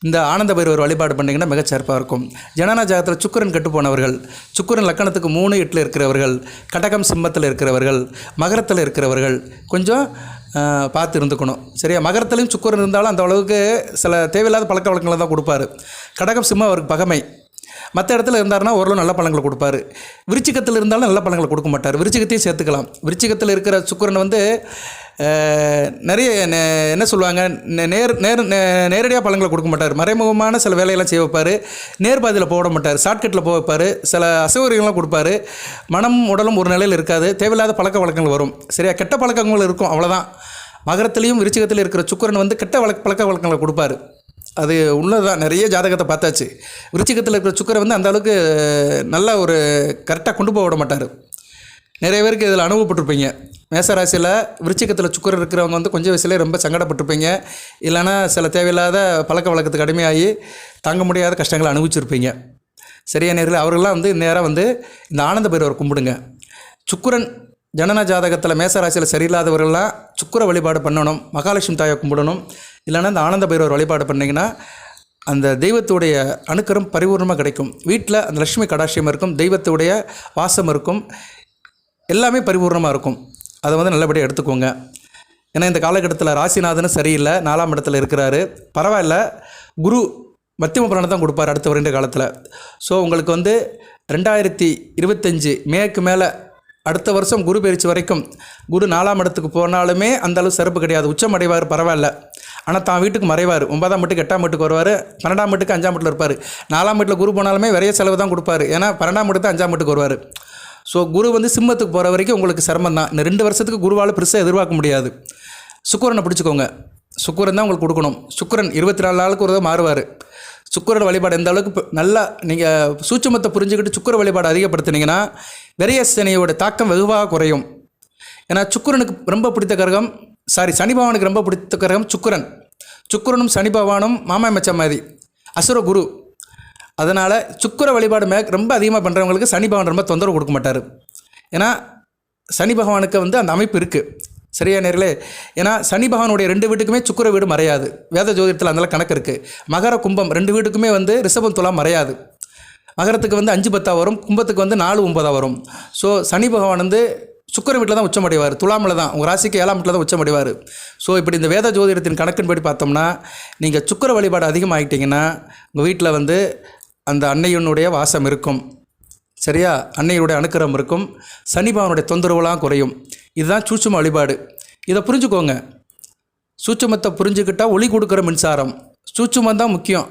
இந்த ஆனந்த பைரவர் வழிபாடு பண்ணிங்கன்னா மிகச்சிறப்பாக இருக்கும். ஜனன ஜாதகத்தில் சுக்கிரன் கெட்டு போனவர்கள், சுக்கிரன் லக்கணத்துக்கு 3-8 இருக்கிறவர்கள், கடகம் சிம்மத்தில் இருக்கிறவர்கள், மகரத்தில் இருக்கிறவர்கள் கொஞ்சம் பார்த்து இருந்துக்கணும். சரியா? மகரத்துலேயும் சுக்கிரன் இருந்தாலும் அந்த அளவுக்கு சில தேவையில்லாத பழக்க வழக்கங்களை தான் கொடுப்பாரு. கடகம் சிம்மம் அவருக்கு பகமை. மற்ற இடத்துல இருந்தாருன்னா ஓரளவு நல்ல பழங்களை கொடுப்பாரு. விருச்சிகத்தில் இருந்தாலும் நல்ல பழங்களை கொடுக்க மாட்டார். விருச்சிகத்தையும் சேர்த்துக்கலாம். விருச்சிகத்தில் இருக்கிற சுக்கிரன் வந்து நிறைய என்ன சொல்லுவாங்க, நேரடியாக பழங்களை கொடுக்க மாட்டார். மறைமுகமான சில வேலையெல்லாம் செய்ய வைப்பார். நேர்பாதையில் போட மாட்டார். ஷார்ட்கட்டில் போக வைப்பார். சில அசௌகரியங்கள்லாம் கொடுப்பாரு. மனம் உடலும் ஒரு நிலையில் இருக்காது. தேவையில்லாத பழக்க வழக்கங்கள் வரும். சரியா? கெட்ட பழக்கங்கள் இருக்கும், அவ்வளோதான். மகரத்துலேயும் விருச்சிகத்தில் இருக்கிற சுக்கிரன் வந்து கெட்ட பழக்க வழக்கங்களை கொடுப்பாரு. அது உள்ளதான். நிறைய ஜாதகத்தை பார்த்தாச்சு. விருச்சிகத்தில் இருக்கிற சுக்கிரன் வந்து அந்த அளவுக்கு நல்லா ஒரு கரெக்டாக கொண்டு போக விட மாட்டார். நிறைய பேருக்கு இதில் அனுபவப்பட்டிருப்பீங்க. மேசராசியில் விருச்சிகத்தில் சுக்கிரன் இருக்கிறவங்க வந்து கொஞ்சம் வயசுலேயே ரொம்ப சங்கடப்பட்டிருப்பீங்க. இல்லைனா சில தேவையில்லாத பழக்க வழக்கத்துக்கு அடிமையாகி தாங்க முடியாத கஷ்டங்களை அனுபவிச்சிருப்பீங்க. சரியா நேரில் அவர்கள்லாம் வந்து நேராக வந்து இந்த ஆனந்த பைரவர் கும்பிடுங்க. சுக்கிரன் ஜனன ஜாதகத்தில் மேசராசியில் சரியில்லாதவர்கள்லாம் சுக்கிர வழிபாடு பண்ணணும். மகாலட்சுமி தாயை கும்பிடணும். இல்லைன்னா இந்த ஆனந்த பைரவர் வழிபாடு பண்ணிங்கன்னா அந்த தெய்வத்துடைய அனுக்கிரம் பரிபூர்ணமாக கிடைக்கும். வீட்டில் அந்த லட்சுமி கடாட்சியம் இருக்கும், தெய்வத்துடைய வாசம் இருக்கும், எல்லாமே பரிபூர்ணமாக இருக்கும். அதை வந்து நல்லபடியாக எடுத்துக்கோங்க. ஏன்னா இந்த காலகட்டத்தில் ராசிநாதனும் சரியில்லை, 4ஆம் இடத்துல இருக்கிறாரு. பரவாயில்ல, குரு மத்தியம பலனை தான் கொடுப்பார் அடுத்த வருட காலத்தில். ஸோ உங்களுக்கு வந்து 2025 மேற்கு மேலே அடுத்த வருஷம் குரு பயிற்சி வரைக்கும் குரு 4ஆம் இடத்துக்கு போனாலுமே அந்தளவு சிறப்பு கிடையாது. உச்சம் அடைவார், பரவாயில்ல. ஆனால் தான் வீட்டுக்கு மறைவார். 9ஆம் வீட்டுக்கு 8ஆம் வீட்டுக்கு வருவார். 12ஆம் வீட்டுக்கு 5ஆம் வீட்டில் இருப்பார். 4ஆம் வீட்டில் குரு போனாலுமே நிறைய செலவு தான் கொடுப்பார். ஏன்னா 12ஆம் வீட்டுக்கு 5ஆம் வீட்டுக்கு வருவார். ஸோ குரு வந்து சிம்மத்துக்கு போகிற வரைக்கும் உங்களுக்கு சிரமம் தான். இந்த 2 வருஷத்துக்கு குருவால் பெருசாக எதிர்பார்க்க முடியாது. சுக்கிரனை பிடிச்சிக்கோங்க. சுக்கிரன் தான் உங்களுக்கு கொடுக்கணும். சுக்கிரன் 24 நாளுக்கு ஒரு மாறுவார். சுக்கிரன் வழிபாடு எந்த அளவுக்கு நல்லா நீங்கள் சூட்சுமத்தை புரிஞ்சுக்கிட்டு சுக்கிர வழிபாடு அதிகப்படுத்தினீங்கன்னா விரைய சனியோட தாக்கம் வெகுவாக குறையும். ஏன்னா சுக்கிரனுக்கு ரொம்ப பிடித்த கிரகம், சனி பகவானுக்கு ரொம்ப பிடித்த கிரகம் சுக்கிரன். சுக்கிரனும் சனி பகவானும் மாமா மச்சம் மாதிரி அசுர குரு. அதனால் சுக்கிர வழிபாடு ரொம்ப அதிகமாக பண்ணுறவங்களுக்கு சனி பகவான் ரொம்ப தொந்தரவு கொடுக்க மாட்டார். ஏன்னா சனி பகவானுக்கு வந்து அந்த அமைப்பு இருக்குது. சரியா நேர்களே? ஏன்னா சனி பகவானுடைய 2 வீட்டுக்குமே சுக்கிர வீடு மறையாது. வேத ஜோதிடத்தில் அதெல்லாம் கணக்கு இருக்குது. மகர கும்பம் 2 வீட்டுக்குமே வந்து ரிஷபம் துலாம் மறையாது. மகரத்துக்கு வந்து 5 10 வரும், கும்பத்துக்கு வந்து 4 9 வரும். ஸோ சனி பகவான் வந்து சுக்கிர வீட்டில் தான் உச்சமடைவார், துலாமில் தான், உங்கள் ராசிக்கு 7ஆம் வீட்டில் தான் உச்சமடைவார். ஸோ இப்படி இந்த வேத ஜோதிடத்தின் கணக்கின்படி பார்த்தோம்னா நீங்கள் சுக்கிர வழிபாடு அதிகமாகிட்டிங்கன்னா உங்கள் வீட்டில் வந்து அந்த அன்னையினுடைய வாசம் இருக்கும், சரியா? அன்னையுடைய அனுக்கிரகம் இருக்கும், சனி பகவானுடைய தொந்தரவுலாம் குறையும். இதுதான் சூட்சும வழிபாடு. இதை புரிஞ்சுக்கோங்க. சூட்சுமத்தை புரிஞ்சுக்கிட்டால் ஒளி கொடுக்குற மின்சாரம், சூட்சுமம் தான் முக்கியம்.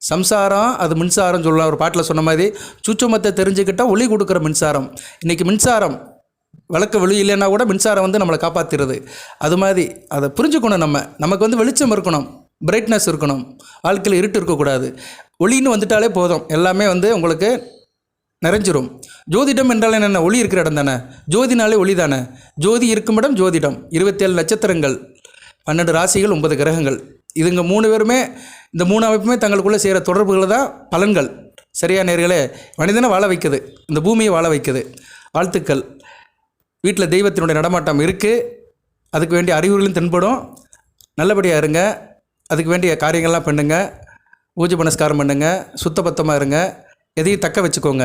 சம்சாரம் அது மின்சாரம் சொல்லலாம், ஒரு பாட்டில் சொன்ன மாதிரி சூட்சுமத்தை தெரிஞ்சுக்கிட்டால் ஒளி கொடுக்குற மின்சாரம். இன்றைக்கி மின்சாரம் விளக்கு வெளி இல்லைன்னா கூட மின்சாரம் வந்து நம்மளை காப்பாற்றுறது. அது மாதிரி அதை புரிஞ்சுக்கணும். நமக்கு வந்து வெளிச்சம் இருக்கணும், பிரைட்னஸ் இருக்கணும், வாழ்க்கையில் இருட்டு இருக்கக்கூடாது. ஒளின்னு வந்துட்டாலே போதும், எல்லாமே வந்து உங்களுக்கு நிறைஞ்சிரும். ஜோதிடம் என்றால் என்ன? ஒளி இருக்கிற இடம் தானே, ஜோதினாலே ஒளி தானே. ஜோதி இருக்கும் இடம் ஜோதிடம். 27 நட்சத்திரங்கள், 12 ராசிகள், 9 கிரகங்கள், இதுங்க 3 பேருமே, இந்த 3 அமைப்புமே தங்களுக்குள்ளே செய்கிற தொடர்புகள் தான் பலன்கள். சரியா நேர்களே? மனிதனை வாழ வைக்குது, இந்த பூமியை வாழ வைக்குது. வாழ்த்துக்கள். வீட்டில் தெய்வத்தினுடைய நடமாட்டம் இருக்குது, அதுக்கு வேண்டிய அறிகுறிகளும் தென்படும். நல்லபடியாக இருங்க, அதுக்கு வேண்டிய காரியங்கள்லாம் பண்ணுங்கள், பூஜை புனஸ்காரம் பண்ணுங்கள், சுத்தபத்தமாக இருங்க, எதையும் தக்க வச்சுக்கோங்க.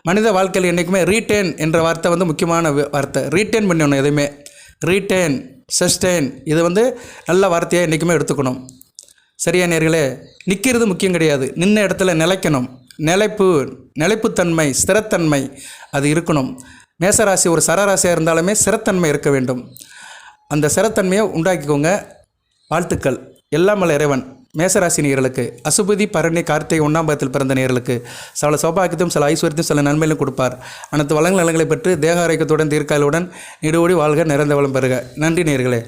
மனித வாழ்க்கையில் என்றைக்குமே ரீட்டேன் என்ற வார்த்தை வந்து முக்கியமான வார்த்தை. ரீட்டேன் பண்ணணும் எதையுமே. ரீட்டேன், சஸ்டெயின், இது வந்து நல்ல வார்த்தையாக என்றைக்குமே எடுத்துக்கணும். சரியா நேர்களே? நிற்கிறது முக்கியம் கிடையாது, நின்ன இடத்துல நிலைக்கணும். நிலைப்புத்தன்மை, ஸ்திரத்தன்மை அது இருக்கணும். மேசராசி ஒரு சரராசியாக இருந்தாலுமே ஸ்திரத்தன்மை இருக்க வேண்டும். அந்த ஸ்திரத்தன்மையை உண்டாக்கிக்கோங்க. வாழ்த்துக்கள். எல்லாம் வல்ல இறைவன் மேசராசி நேயர்களுக்கு, அசுபதி பரணி கார்த்திகை 1ஆம் பாதத்தில் பிறந்த நேயர்களுக்கு சில சௌபாகியத்தையும் சில ஐஸ்வர்யத்தையும் சில நன்மையிலும் கொடுப்பார். அனைத்து வளங்கள் நலங்களை பெற்று தேக ஆரோக்கியத்துடன் தீர்க்காயலுடன் நீடோடி வாழ்க, நிறைந்த வளம் பெறுக. நன்றி நேயர்களே.